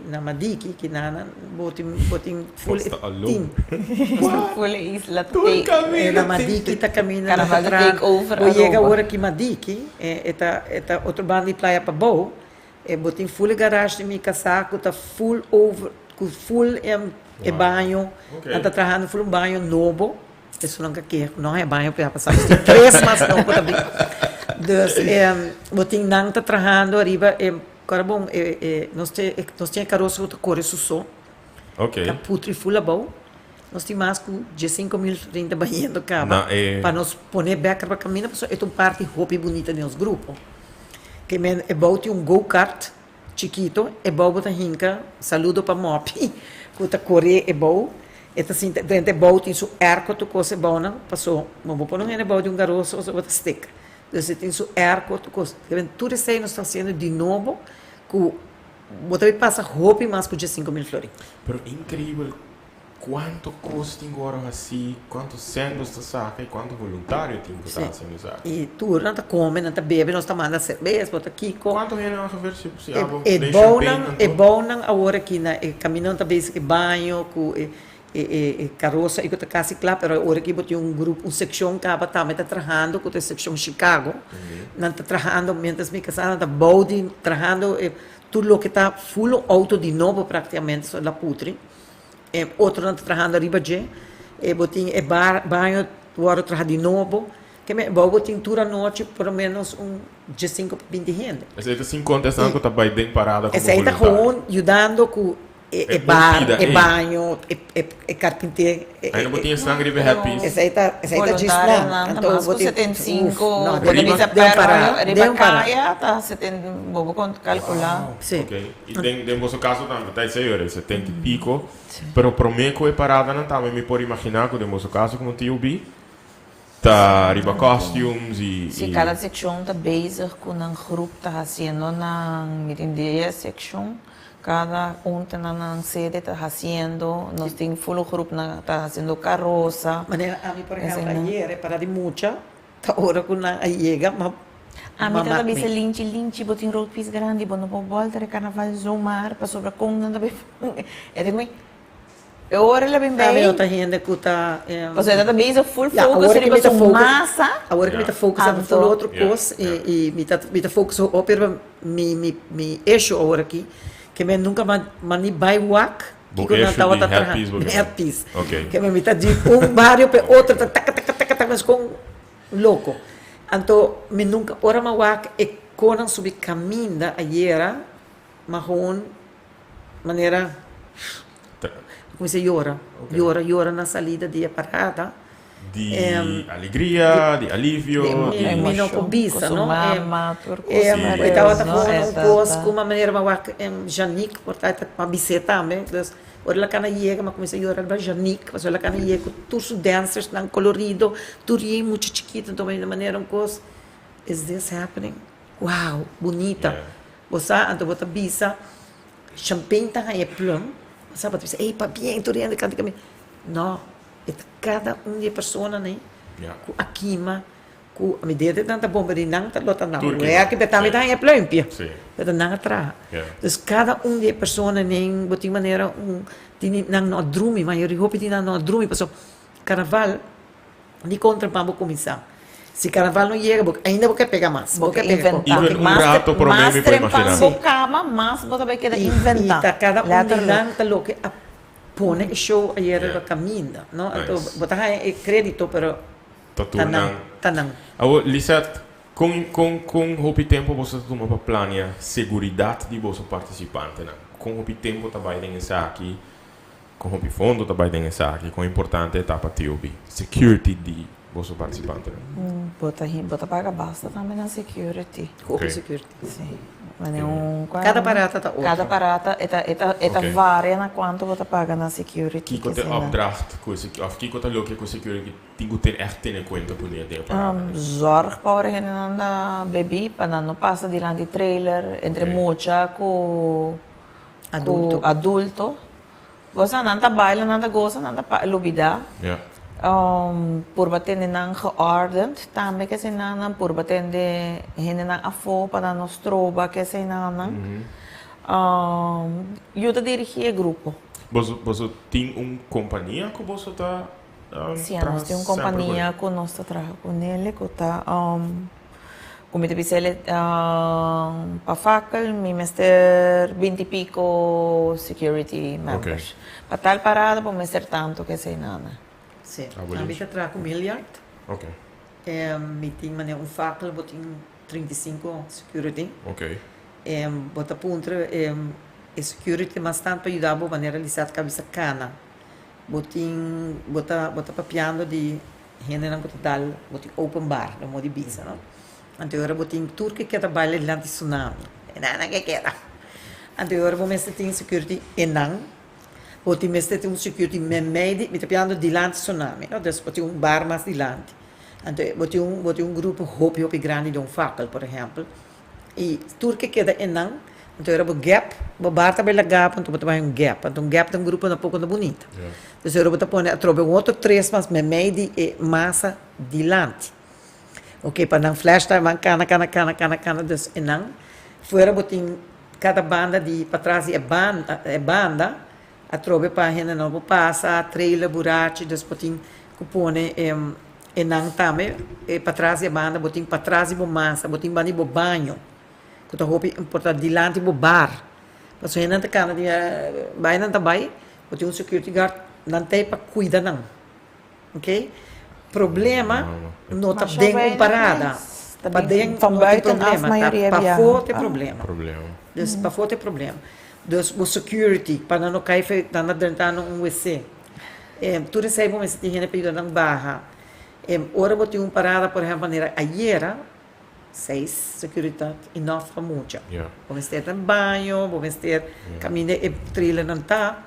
na Madiki, que na botin full team. Full isla Tudo caminho. Na Madiki ta camina na Carnaval tatra. take over O chega Aruba. hora que Madiki, eta outro bando de praia para boa, botin full garage de mi casaco, ta full over, com full banho, Ok. na tatra full banho novo. Isso não quer, não é banho para passar 3 mas não pode abrir. Dus, botin nang está trabajando arriba, cara bom, nós temos caroço que corre susso, Ok. tá putri full bom, nós temos mais de 5.000 30 banhando cá, Na, para nós poner back para caminhar, é uma parte hobby bonita do nosso grupo, que é bom ter go-kart chiquito, é bom botar hinca, saludo para Mopi, que tá correr é bom. Então, assim, dentro é bom, tem seu arco, tu coisa bom, não? Passou, mas vou pôr é bom de garoto, ou botar stick. Você tem seu arco, tu coisa. Tudo isso aí nós estamos fazendo de novo, com, você passa roupa mais com 5.000 flores. Pero incrível quanto custa agora assim, quanto sendo esta saca e quanto voluntário tem que estar sendo saca. E tu não está comendo, não está bebendo, nós estamos mandando cerveja, bota aqui, Quanto é a ver se é bom não, agora que na caminhando também esse banho, com carroça, eu estou quase claro, mas agora que eu tenho grupo, seção que estava também trabalhando, com a seção Chicago, não está trabalhando, mientras me casada, está body, trabalhando, tudo o que está full auto de novo praticamente, só da putri, outro não está trabalhando arriba de, botinho, banho, agora trabalha de novo, que me botinho toda a noite, pelo menos 15 a 20 gente. Essa aí sim contestando que está bem parada como essa aí está voluntário. ajudando com bar, banho, carpinteiro. Aí não botinha sangue de happy. Essa aí está disso não. Então, você tem 5, não, você deu parar, deu parar. tá, você tem, vou calcular. Sim. Ok. E no vosso caso também, está 6 horas, 70 e pico, pero para mim que é parada não está, me pode imaginar que no vosso caso, como tio B, está arriba costumes e... Se cada seção está bezig com um grupo está fazendo na mirindeia seção, cada tem na sede está fazendo, nós temos full grupo está fazendo carroça. Maneira, a mim, por exemplo, ayer, para de mucha, tá hora que na chega, mas a mim também se linche, botin road piece grande, não pode voltar carnaval zoomar, para sobre com não também. É de mim. Eu ora lá bem bem. Outra gente que está. Você está bem full focus riba com massa. Agora que me está focusando full outro coisa e me está focusando opera me eixo agora aqui que me nunca mani vai walk que quando estava trabalhando. Happy. Ok. Que me está de bairro para outro tac mas com louco. Então me nunca ora ma walk e quando subi caminha ayer marrom maneira comecei a llorar na salida de parada. De alegria, de alívio, de emoção, cobiça, não? Eu estava falando com uma maneira, Janik, portanto, uma biceta também. Ora lá cana chega, mas comecei a llorar para Janik, mas ela cana chega com todos os dancers, tão colorido, tudo muito chiquito, então de maneira um coisa, is this happening? Wow, bonita. Você, então, você bisa, champanhe tá aí plum. Sabe, você diz, ei, pa bem, tu rindo, canta comigo. Não, é cada de pessoa, né? Com a quima, com a medida de tanta bomba de não, tá lota não. É que também tá aí plump. Tá não atrás. Então, cada de pessoa, né, de maneira, não dorme, mas eu hope que não dorme, porque carnaval, de contra para começar. Se carnaval não chega, ainda vou pegar mais. Vou inventar. Even um rato para mim me pode imaginar. Vou cama, mas vou também querer inventar. E tá cada de lang tá louco a pone show ayer a caminha, não? Então, botar crédito para tanang. Lisette, com hopi tempo você toma para planear segurança de vosso participante, né? Com hopi tempo também tem essa aqui, com hopi fundo também tem essa aqui, com importante etapa TOB, security de vosso participante. Bota paga basta também na security. Okay. Security. Sim. Cada parada tá outra. Cada parada varia na quanto você paga na security. Kiko te opdracht, of kiko te look com security, tingo ten echt in conta por de parada. Zorg para hen na baby, para não passa diante trailer entre mocha com adulto. Você não tá baila, não tá goza, não tá lubida. Por bater nang geordend, também que se nanan por bater de hene nang afo para nos troba que se nanan. Eu te dirigi grupo. Você tem companhia que você tá? Sim, nós temos companhia que nós trabalhamos com ele, que tá como te disse ele para facal, me mestre 20 e pico security members. Para tal parada, para mestre tanto que se nanan. Sim, a gente trabalha com Milliard. Ok. Tem facal, botem 35 security. Ok. Bota puntra, security, mas tanto para ajudar a maneira lisada cabeça cana. Bota papiando de gente não bota dal, botem open bar, no modo de bisa, não? Anterior botem turque que trabalha lá de tsunami. Nada que queda. Anterior vamos ter security enang. Poti mestre tem security memedi, mi tapiando dilante tsunami, no? Dus poti bar mais dilante. Ante poti grupo hopi grande de facal, por exemplo. E turque queda enang, então era gap, bar também la gap, então bota gap, então gap tem grupo na pouco na bonita. Dus era bota pone atrobe outro três mas memedi e massa dilante. Ok, para não flash time cana, dus enang. Fora botin cada banda de para trás é banda a trobe página não vou passar, trailer, burachi, depois tem cupone e não também, para trás e banda, botin para trás e bo massa, botin bani bo banho, que tu roupa importar dilante bo bar. Mas se não te cana de vai não tabai, botin um security guard não tem para cuidar não, ok? Problema não tá bem parada, para dentro van não tem buiten af, problema, maioria para viaja. fora tem problema. Problema. Dus para fora tem problema. Dus o security, para não cair na dentro um WC. Tu recebe uma gente pedindo na barra. Ora eu tenho parada, por exemplo, maneira ayer, 6 security enough para muita. Yeah. Vamos ter no banho, vamos ter caminho e trilha não tá.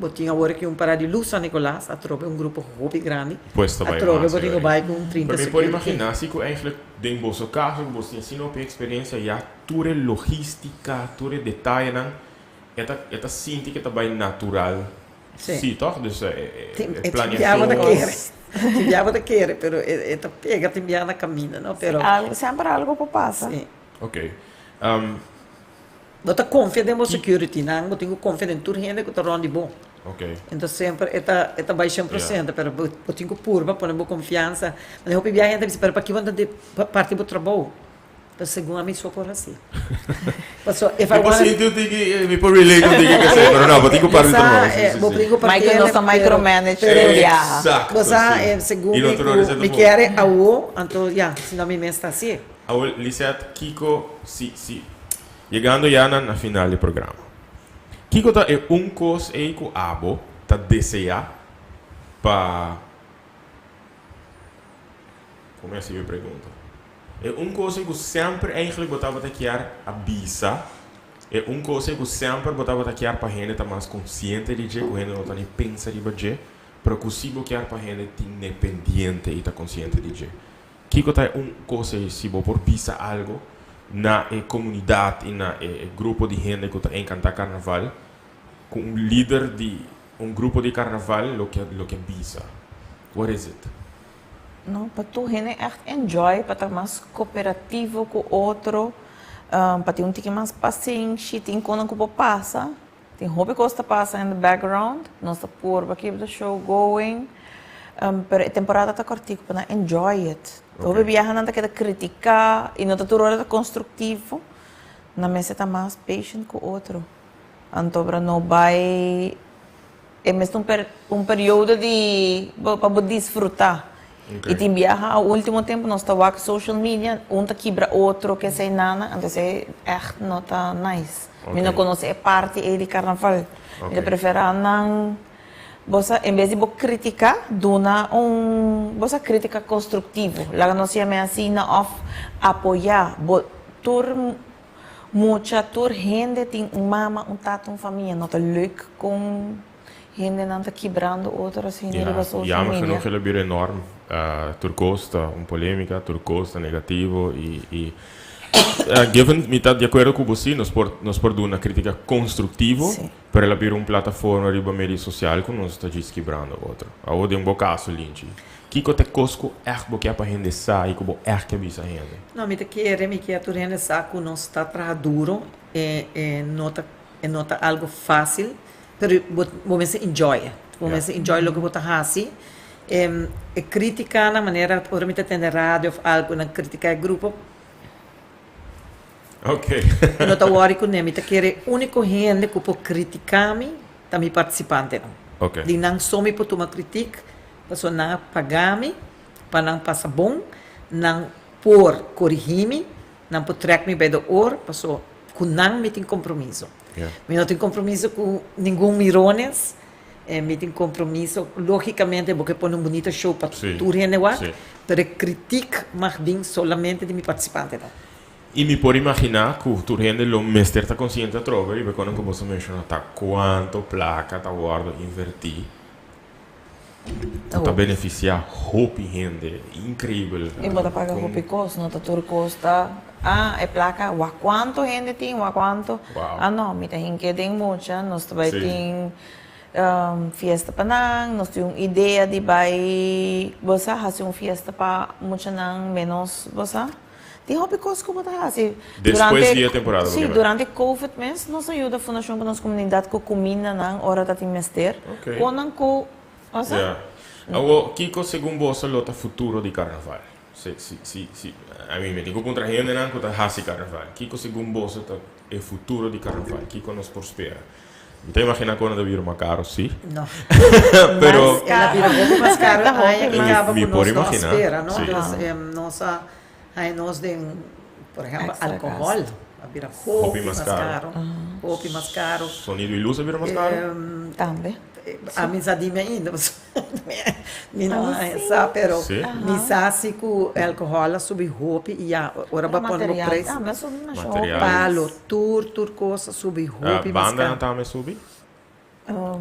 Eu tinha agora que parada de luz São Nicolás, a tropa um grupo hobby grande. Pois tá a bem tropa massa, eu tenho vai com 30 Mas me pode security. imaginar, se que eigenlijk den bosso caso, você ensina uma experiência já toda logística, todo detalhe, não? Eta sinti que tá bem natural. Sim. Sim, toch? Dus Timbiava da querer. Timbiava da querer, pero eta pega timbiava na caminho, não? Pero Sempre algo que passa. sim. Ok. Eu estou confiante no security, não? Eu tenho confiança em tudo gente que está rolando de bom. Ok. Então sempre está baixo 100%, pero eu tenho curva, põe boa confiança. Mas eu pedi a gente, pero para que vão ter parte do trabalho? Então segundo a mim só por assim. Passou, if I Depois want sim, eu digo, me pode relay com digo que sei, mas não, eu tenho que parar de trabalhar. vou brinco para Michael não está micromanager, Exato. Você, segundo E não te me quer a o, então já, se não me está assim. Ahora, Lisette, Kiko, sí. Llegando ya na final do programa. Kiko tá é coisa que o abo tá desejar para... Como é que eu pergunto? É coisa que sempre eigenlijk botava a criar a bisa. É coisa que sempre botava a criar para a gente estar mais consciente de que a gente não está nem pensa de que para que possível criar para a gente estar independente e estar consciente de que. Kiko tá coisa que se por bisa algo na comunidade e na grupo de gente que está encantado carnaval com líder de grupo de carnaval lo que bisa. What is it? Não, para tu gente echt enjoy, para estar mais cooperativo com o outro, para ter tique mais paciência, tem quando que passa, tem hobby que está passa in the background, nós está por para keep the show going, pero a temporada está cortico para enjoy it. Hobby viaja não está querendo criticar e não está tudo hora construtivo, na mesa está mais patient com o outro, então para não vai é mesmo período de para desfrutar. Okay. E tem viaja ao último tempo, nós estamos com social media, tá quebra outro que sei nada, então é echt não tá nice. Okay. Não conhece a parte de carnaval. Okay. Eu prefiro não, você em vez de criticar, dona você crítica construtivo. Lá nós chamamos assim na off apoiar, muita gente tem mama, tato, família, não tá leuk com gente não está quebrando outras assim na social media. Ja, maar genoeg hebben we enorm. Turcosta, polêmica, Turcosta negativo e given me está de acordo com você, nós por uma crítica construtiva para ela abrir uma plataforma de mídia social que nós está quebrando outro. Agora um bom caso, Lindy. Que te cosco porque para gente sair como que avisa gente. Não, me quer tu gente saco não está tra duro nota algo fácil. Pero vamos enjoy. Vamos enjoy lo que você faz. Criticar na maneira, por me ter na rádio ou algo, na criticar grupo. Ok. Não está worry com nem, me quer único gente que pode criticar-me, também participante não. Ok. De não só me pode uma crítica, para não pagar-me, para não passar bom, não por corrigir-me, não por trazer-me bem do or, para que não me tem compromisso. Eu não tenho compromisso com nenhum mirones, me tenho compromisso, logicamente, porque põe um bonito show para tudo renegar, mas critica mais bem solamente de meu participante. Não. E me pode imaginar que o turno lo mestre está consciente a troca, e quando você menciona tá quanto placa tá guardo invertir, tá beneficiar roupa gente incrível. E bota pagar roupa costa, não tá tudo costa. É placa, quanto gente tem, quanto? Wow. Não, me tem que tem muita, nós também tem fiesta para nós temos ideia de vai, você fazer uma fiesta para muita não menos, você Tem hobby coisas como tá assim. Depois de a temporada, sim, porque durante Covid mês, nós ajuda a fundação para nossa comunidade com comida na hora da timester. Ok. Quando com, assim, Yeah. Agora, Kiko, segundo você, lota futuro de carnaval? A mim, me digo contra gente, não, contra hasi carnaval. Kiko, segundo você, é futuro de carnaval. Kiko nos prospera. Me te imagina quando deve ir caro, sim? No. Pero, Ela vira roupa mais cara, aí acaba Me com pode nós imaginar, espera, não? sim. Nossa, aí nós tem, por exemplo, Extra álcool, a vira Roupa roupa mais mais caro. caro, roupa mais caro. sonido e luz vira mais caro? também. A amizade ainda, me não Ah, é sim. essa, pero Sim. me sabe que o álcool sube roupa e a ora vai pôr no Material. preço. Ah, mas sou na Material. Palo, tur coisa, sube A roupa mais banda não caro. está a subir?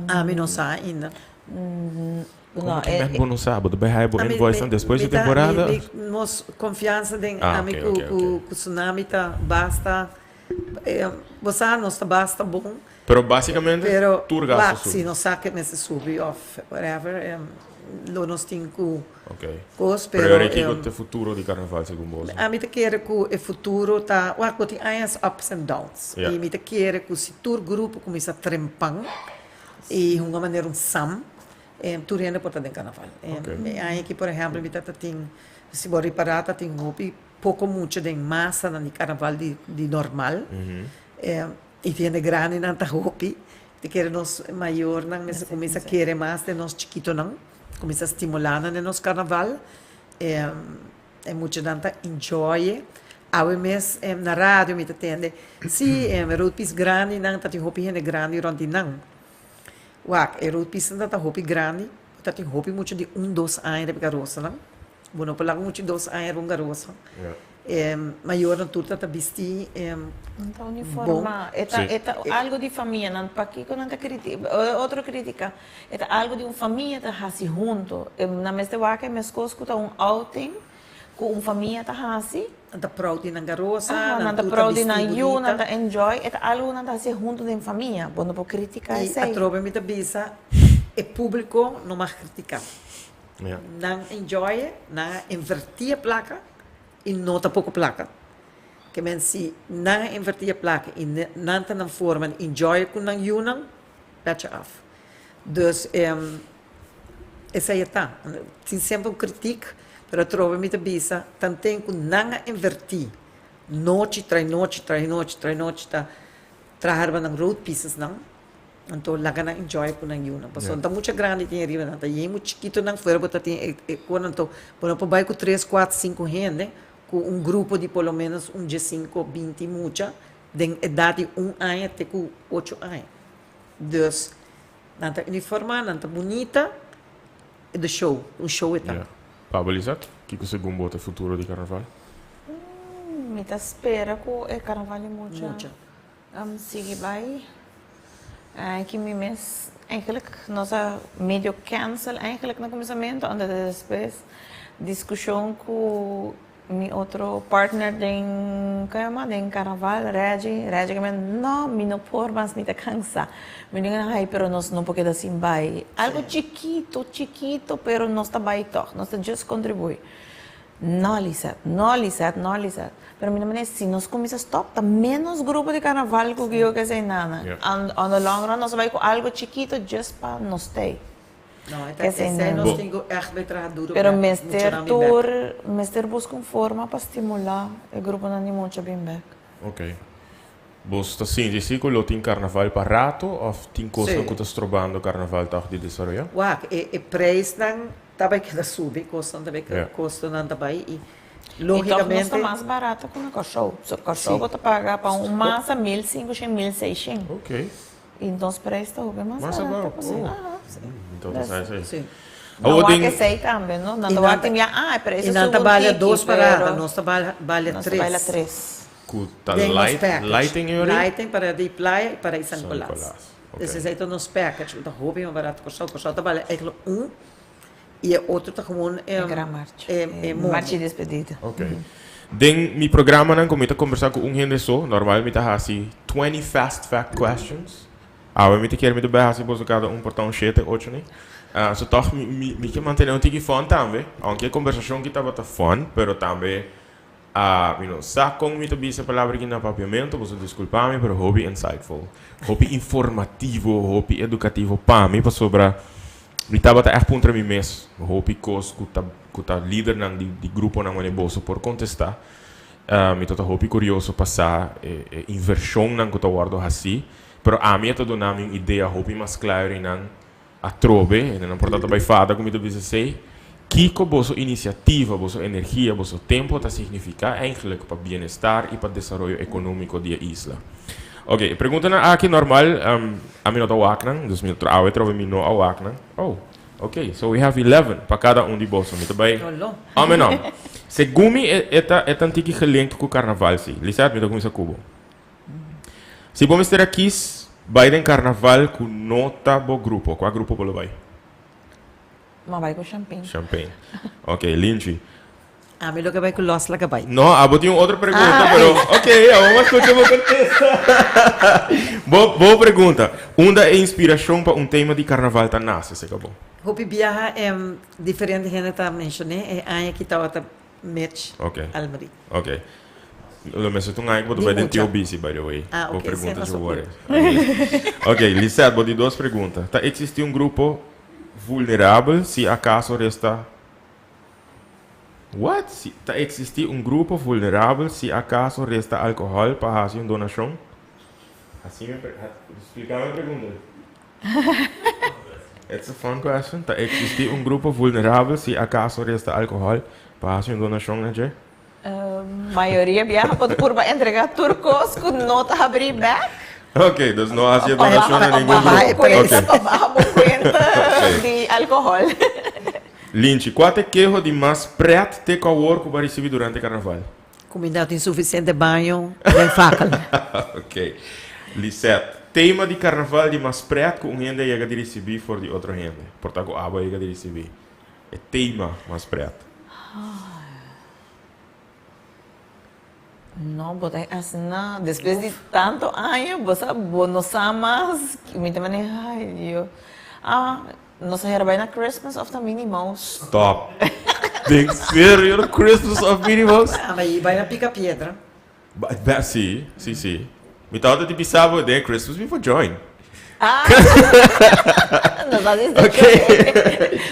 A mim não sabe ainda. Não, Que mesmo não sabe, vai raiar por invoice depois da tá- temporada? Nós confiança em Ah, amigo ok, ok, ok. o tsunami tá basta você não está basta bom Pero basicamente, pero tour lá gasto se sube. não sabe nesse sub off whatever lo nós tem que Ok. cos Pero pero é que o futuro de carnaval, segundo você? a mim te quer que o futuro tá o que tem as ups and downs Yeah. e me te quer que se tur grupo começa a trempar e uma maneira sam tu rende por dentro carnaval Ok. aí que por exemplo me tá tem se bora parata tem roupa pouco muito de massa no carnaval de normal e tem grande na roupa te quer nos maior não mas começa a querer mais de nós chiquito não começa a estimular no nosso carnaval é muito tanta enjoy ao mês na rádio me atende se roupas grande não tá tem roupa grande ronde não wak roupas não tá roupa grande tá tem roupa muito de 2 anos de garosa não bueno pala muito 2 anos de garosa maior na tudo tá vestir Então, uniforma. Sim. É algo de família, não para aqui quando critica. Outra crítica, é algo de uma família tá assim junto. Na mesma vaca, minhas coisas escuta outing com uma família tá assim. Anda proud na garosa, Nada proud na you, nada enjoy. É algo nada assim junto da família. Quando por criticar E isso a aí. tropa me bisa é público não mais criticar. Yeah. Não enjoy, não invertir a placa e não tá pouco placa. Que men se não invertir a placa e não tá na forma enjoy com não you não, patch off. Dus essa aí tá. Tem sempre um critique, mas a tropa me bisa também com não invertir. Noite trai noite tá trabalhando na road pieces não. Então, lá na enjoy po ng yun. Paso, yeah. Muito grande tinha riba na. E muito chiquito nang fora, bota tinha, quando então, por exemplo, vai com 3, 4, 5 gente, com grupo de pelo menos 15, 20 mucha, de idade 1 ano até com 8 anos. Dus, nanta uniforma, nanta bonita, e do show, show é Yeah. Pablo Lisat, que você gumbo o futuro de carnaval? Me tá espera com é carnaval muito. Mucha. Sige vai. Que me mes eigenlijk nossa meio cancel eigenlijk no começamento onde depois discussão com mi outro partner den carnaval Regi que não me não por mas me tá cansa me diga ai pero nós não porque assim vai algo chiquito pero nós tá vai toch nós tá just contribui não Lisat pero minha maneira se nós começamos stop tá menos grupo de carnaval que eu que sei nada on the long run nós vai com algo chiquito just para nós stay não esse aí nós temos echt betra duro pero mester busca uma forma para estimular o grupo não muito bem back Ok. Você está sim, de si que lo tem carnaval parato ou tem coisa que está trobando carnaval tá de desarrollar? Wak, preço não também que subir, custa também que custa não também e logicamente está mais barato que o show. Se o show você pagar para uma massa 1.500, 1.600. Ok. Então os preços estão bem mais baratos. Então tá certo. sim. Não há que sei também, não? Não há que me preço e não trabalha 2 paradas, nós trabalha 3. Trabalha 3. Kuta lighting yuri? Lighting para de playa e para San San Nicolás. Nicolás, ok. Esse aí nos package, da roupa é barato, o trabalha eigenlijk e o outro tá gewoon marcha de despedida. Ok. Den mi programa nan komita conversar com gente só, normal mi tá assim 20 fast fact questions. Mi te quer mi do bahasi bozo cada portão 7, 8 né. So toch mi que manter um tique fun também, aunque a conversação que tava tá fun, pero também Sa kung mito bisa palavra que na papiamento, você desculpa-me, pero hobby insightful. Hobby informativo, hobby educativo para mim, para sobra. Mi tava tá puntra mi mes, hobby cos kuta líder nang di grupo nang maniboso por contestar. Mi tota hobby curioso passar inversão nang kuta guardo assim, pero a mim todo na minha ideia hobby mais claro nang a trove, e não portanto vai fada como tu bisa sei. Kiko boso iniciativa, boso energia, boso tempo tá significa eigenlijk para bem-estar e para desenvolvimento econômico da isla. Ok, pergunta na aqui normal, a mim não tá waknang, dus mi trove trove mi no awaknang. Oh, ok, so we have 11 para cada de boso, mi também. Lolo. Não. Segumi é antiki gelenk com carnaval si. Lisat mi começa cubo. Se bom estar aqui, vai den carnaval com nota bo grupo, qual grupo bolo vai? Mabay ko champagne. Champagne. Ok, Lindsay. A mim, lo que vai com los la que vai. No, tinha outra pergunta, pero ok, vamos escutar uma contesta. Boa pergunta. Onde é inspiração para tema de carnaval tá nasce, se acabou? Hopi viaja diferente gente tá mencionei, aí que tá outra match. Ok. Almeri. Ok. Lo messo tu ngai, bodo vai den tio busy, by the way. Ok, pergunta sim, de não agora. Ok, Lisette, bodo duas perguntas. Tá existe grupo vulnerável se acaso resta. What? Tá existe grupo vulnerável se acaso resta álcool para fazer donação? Assim me explicar a pergunta. It's a fun question. Tá existe grupo vulnerável se acaso resta álcool para fazer donação, né, Jay? Maioria viaja por curva entregar turcos com nota abrir back. Ok, dus no hacía donación a ningún grupo. Okay. Bajamos cuenta de alcohol. Linchi, qual é queijo de mais preto te cawor que vai receber durante o carnaval? Comida tem suficiente banho, bem faca. Ok. Lisette, tema de carnaval de mais preto que gente chega de receber for de outra gente. Portanto, a água chega de receber. É tema mais preto. No, botei assim, depois de tanto anos, você nos amas, me também, ai, eu, nós vai na Christmas of the Minnie Mouse. Stop. Think sério, Christmas of Minnie Mouse? Mas vai na pica-pedra. Sim. Me tava de pisar, then Christmas before join. Não vai dizer. Ok.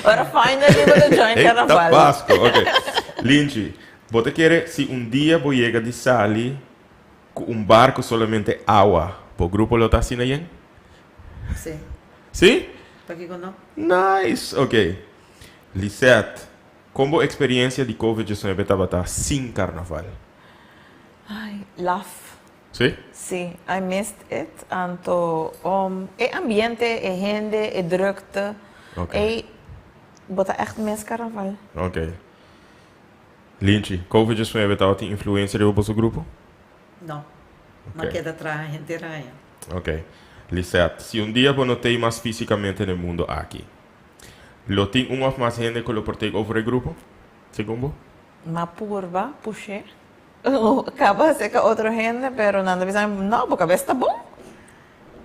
Agora, finally, vou join carnaval. Tabasco, ok. Linchi. Você quer se dia você chega de Sali com barco solamente água, o grupo lo está assim aí? Sim. Sim? Para que não? Nice, ok. Lisette, como experiência de Covid-19 estava sem carnaval? Ai, laugh. Sim? Sim, I missed it. Anto, ambiente, gente, drukte. Ok. Bota echt mis carnaval. Ok. Linchi, Covid-19 estava tem influência no vosso grupo? Não. Ok. Não queda atrás, a gente raia. Ok. Lisette, se dia você não tem mais fisicamente no mundo aqui, lo tem ou mais gente que lo protege over o grupo? Segundo? Ma purva, puxe. Acaba de ser com outra gente, pero nada bisa não, porque está bom.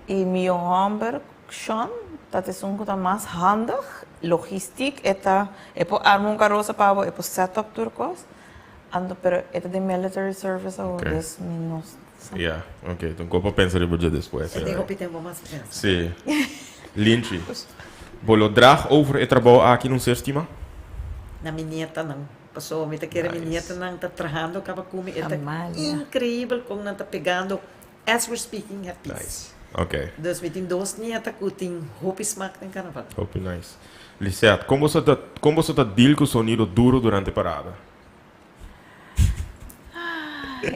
E meu homem, Sean, dat is um coisa mais handig. Logistiek, po armong karosa pa po, po setup turcos. Ando, pero ito de military service ako, Okay. des minus. Yeah, ok. Então, como pensa de budget depois? Eu tenho que ter mais pensa. Sim. Linchi, bolo drag over o trabalho aqui no sistema? Na minha não. Passou, me quer Nice. minha não está trabajando, acaba com me. Amalia. Incrível como não está pegando. As we're speaking, at peace. Nice. Ok. Dus met die doos nietas que tem roupa smaak em carnaval. Hope nice. Lisette, como você tá deal com o sonido duro durante a parada?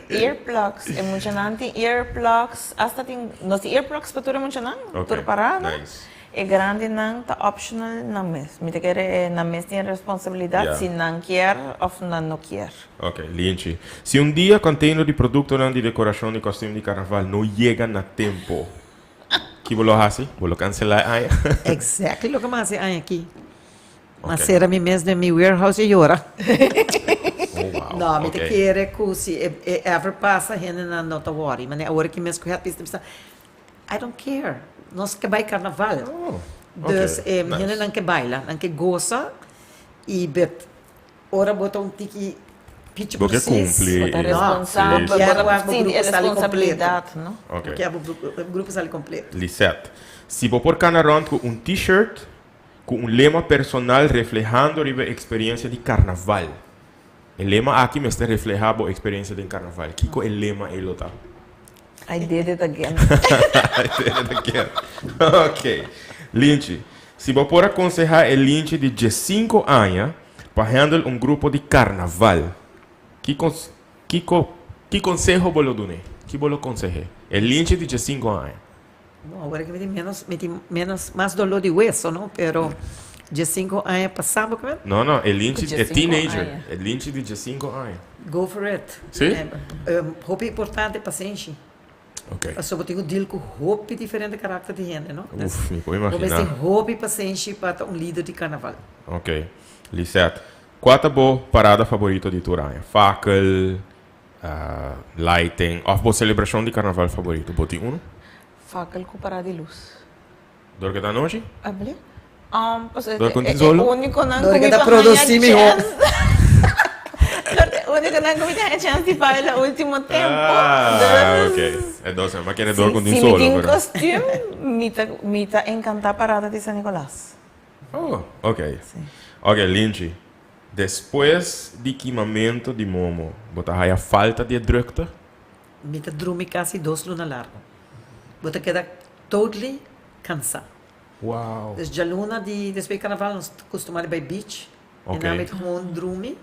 Earplugs, emocionante earplugs. Hasta tem, nos earplugs pa tura emocionante, Ok, tur parada. nice. E grande nang ta optional na mes. Mi te quer na mes tem responsabilidade Yeah. se não quer ou não quer. Ok, Linchi. Se dia container de produto de decoração de costume de carnaval não chega na tempo, que você faz? Você cancelar aí? Exactly lo que mais é aqui. Mas Ok. era mi mês de mi warehouse e ora. Oh, wow. Não, me Ok. te quer que se ever passa rende na nota worry, mas a hora que mês correto pista I don't care. Nós que vai carnaval. Oh, Dus okay. Nice. rende não que baila, não que goza e bet ora bota tiki pitch Porque precies. cumpre. Bota e- responsável, Sim. Quero bota o grupo é sali responsabilidade, não? Ok. Porque o grupo sale completo. Lisette, se vou por carnaval com um t-shirt com um lema personal reflejando a experiência de carnaval. O lema aqui me está reflejando a experiência de carnaval. Que é o lema ele tá? I did it again. Ok. Lynch, se vou por aconselhar o Lynch de 15 anos para handle um grupo de carnaval, que conselho vou dar? Que vou aconselhar? O Lynch de 15 anos. Bom, agora que menos mais dolor de hueso, não? Pero de 5 anos passamos, como é? Não, o Lynch De é 15 teenager. anos. O Lynch de 15 anos. Go for it. Sim? Roupa importante é paciência. Ok. Eu tenho deal com roupa diferente caráter de gente, não? Uf, me pode Talvez tem imaginar. roupa e paciência para um líder de carnaval. Ok. Lisette, qual é a boa parada favorita de Turanha? Fackel, lighting, ou a boa celebração de carnaval favorito? Boti um? Fackel com parada de luz. Dorque da noite? Hable? Pues, Dor con é tijolo? o único não Dor que comi tá pa produzindo ganhar roupa. chance. O único não comi ganhar chance de fazer o último tempo. Ah, ok. É doce, mas quem é dor com Se me solo? tem pero- costume, me tá encantar parada de San Nicolás. Oh, ok. Sim. Ok, Lynch. Depois de queimamento de momo, botar aí a falta de drukte? Me dormi quase 2 lunas largo. Você queda totally cansado. Uau. Desde a luna de depois do carnaval nós costumamos ir beach. Ok. E nós com dormir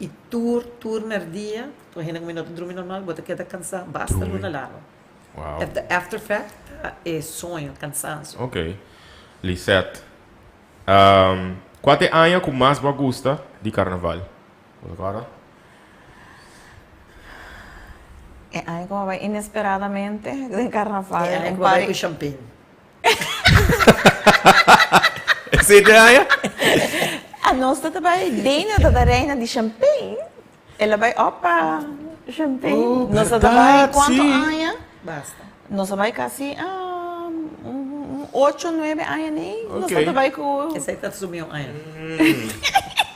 e tour merdia. Tô ainda com minuto dormir normal, você queda cansado, basta Dormir. luna largo. Uau. After fact é sonho, cansaço. Ok. Lisette. Qual é a ano que mais você gosta de carnaval? Agora? É aí como vai inesperadamente de carnaval. É, um vai pare- com champanhe. Esse é a ano? A nossa também, dentro da reina de champanhe, ela vai, opa, champanhe. Oh, Nossa verdade, também, quanto sim. anos? Basta. Nossa vai quase 8, 9 anos, né? Nossa Ok. também com... Esse aí tá sumindo aí.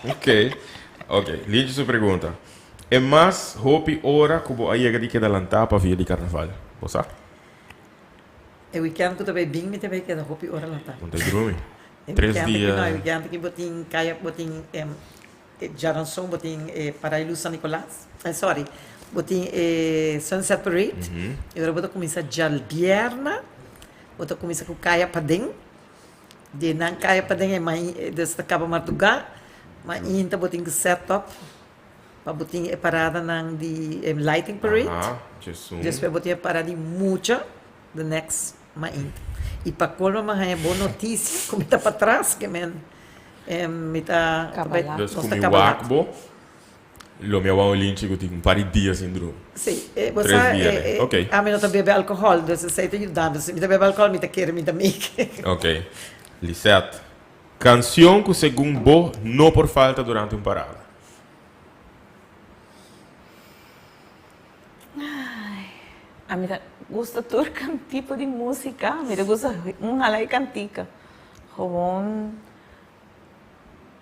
Ok. Ok. Lynch, sua pergunta. É mais roupa hora que você chega de que adelantar para via de carnaval? Você sabe? E o weekend que eu também bem, me também queda roupa e hora lá tá. Não tem dormir? E 3 weekend que dias. não, weekend que botin caia, botin Jaranson, botin Parailu San Nicolás. Sorry. Botin Sunset Parade. E agora vou começar já vierna. Vou começar com caia padem. De não caia padem é mais desta cabo madrugada. Mas ainda botin setup. Para botin parada nang de lighting parade. Ah, Jesus. Depois botin parada de mucha. The next main. E para colma uma boa notícia, como está para trás, que men, me está Cabalá. Dus kom je wakbo. Lo meu ao Lynch que tem um par de dias em drum. Sim, Três dias, né? Ok. A mim não bebe álcool, então sei te ajudando. Se me bebe álcool, me quer me também. Ok. Lisette. Canção que segundo bo não por falta durante um parada. A mim gusta todo tipo de música. A mim gusta halay cantica. Gewoon...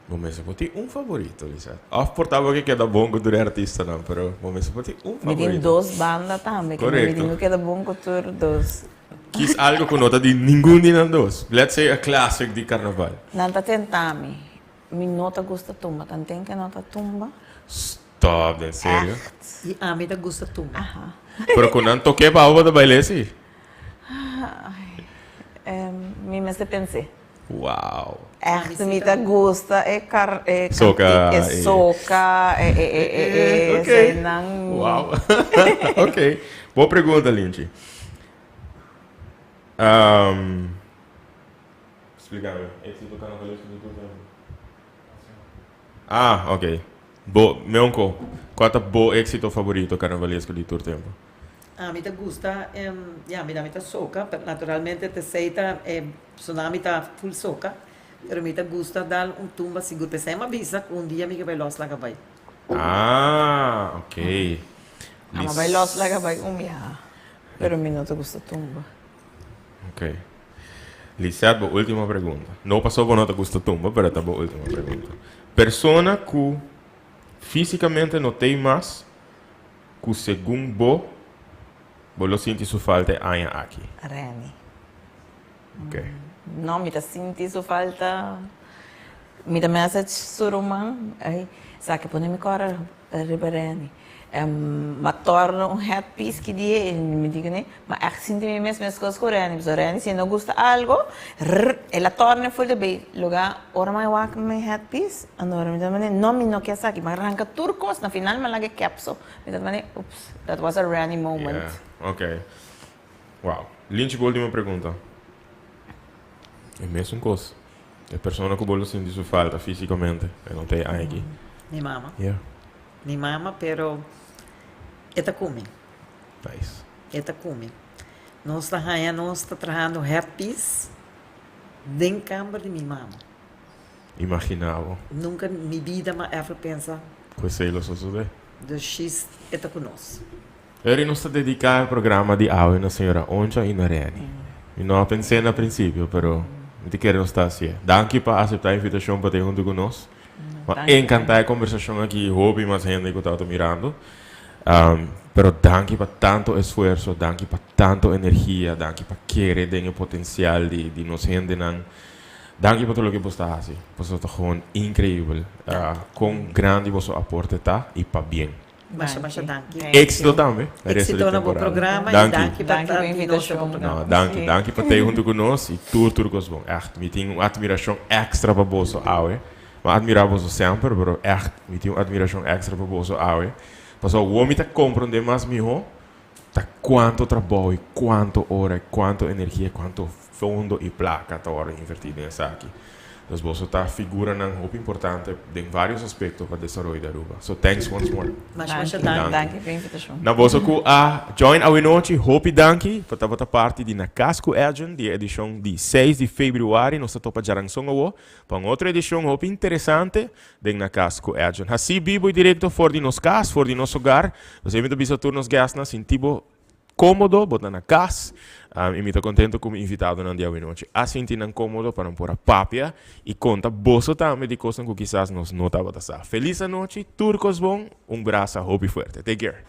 Momento, pode ter um favorito, Lisette. Of portava que queda bom com o artista não, pero momento pode ter um Me tem favorito. 2 bandas também, que me Correcto. tem que dar bom com todos dois. Quis algo que nota de nenhum de nós dois. Let's say a classic de carnaval. Nanta tentami. Mi nota gusta tumba. Tanten que nota tumba. Stop, em sério. E a mim gusta tudo. Ajá. Pero quando não toquei para a da baile, sim. Mi mes de pensei. Uau. Echt, mi ta gusta Soca, soca, Ok. senang... Uau. Ok. Boa pergunta, Lynch. Explica-me. Éxito carnavalesco de todo tempo. Ah, ok. Meu qual é o bom éxito favorito carnavalesco de todo tempo? A mim gusta, a mim soca, naturalmente te aceita, tsunami está full soca, pero me gusta dar tumba seguro, pensei uma visa, dia me vai los lá vai. Ah, ok. Ama vai los laga vai umia. Pero mi nota gusta tumba. Ok. Lisette, boa última pergunta. Não passou por nota custa tumba, pero tá boa última pergunta. Persona que Fisicamente não tem mais, que segundo lo senti su falta aia aqui. Reni. Ok. No, mi sinti su falta. Mi message suruman. Ay, sa que pone mi cora ribereni. Ma torna headpiece que dia, me diga né, mas echt sinto me mesmo as coisas com Reni. Se Reni se não gosta algo, ela torna full de bem. Lugar, ora mais wak me headpiece, andora me dá não me não quer sair, mas arranca turcos, na final me lage capso. Me dá oops, that was a Reni moment. Yeah. Ok. Wow. Lynch, última pergunta. É mesmo coisa. É pessoa que bolo sente sua falta fisicamente. Eu não tenho aqui. Mi mama. Yeah. Mi mama, pero esta come. Nice. Esta come. Nós estamos trabalhando herpes dentro da cama de minha mama. Imaginava. Nunca na minha vida me even pensa Que sei lo sucede. de X esta conosco. Eri non sta dedicare al programma di Aue na senhora Onja e Nareni. Eu não pensei no princípio, pero me quero não estar assim. Danke para aceitar a invitação para ter junto conosco. Encantada a conversação aqui, hobby mais gente que eu estava mirando. Pero danke para tanto esforço, danke para tanto energia, danke para querer ter o potencial de nos gente não. Danke para tudo o que você está fazendo. Você está gewoon incrível. Com grande vosso aporte tá e para bem. Baixa, danke. Éxito também. Éxito no programa Danke. e danke para Danke pela invitação. Não, danke para ter junto conosco e tudo que bom. Echt, me tenho uma admiração extra para você, Aue. Mas admirar você sempre, pero echt, me tenho uma admiração extra para você, Aue. Porque o homem está compreendendo mais melhor, tá quanto trabalho, quanto hora, quanto energia, quanto fundo e placa tá hora invertido nessa aqui. Então você está figurando um pouco importante em vários aspectos para o desenvolvimento da Aruba. So thanks once more. Baixa, Danke. Danke pela invitação. Na vossa ku join a noite, hope danke, para estar parte de Nakasku Agent, de edição de 6 de fevereiro, nós estamos para Jarangsong Awo, para outra edição hope interessante de Nakasku Agent. Assim, vivo e direto fora de nosso casa, fora de nosso hogar, você me bisa turnos gastos, sentindo cômodo, botar na casa, e me estou contente como invitado na dia de noite. Assim, tinha cômodo para não pôr a papia e conta bolso também de coisas que quizás nós não estava a Feliz noite, turcos bom, braço, hope forte. Take care.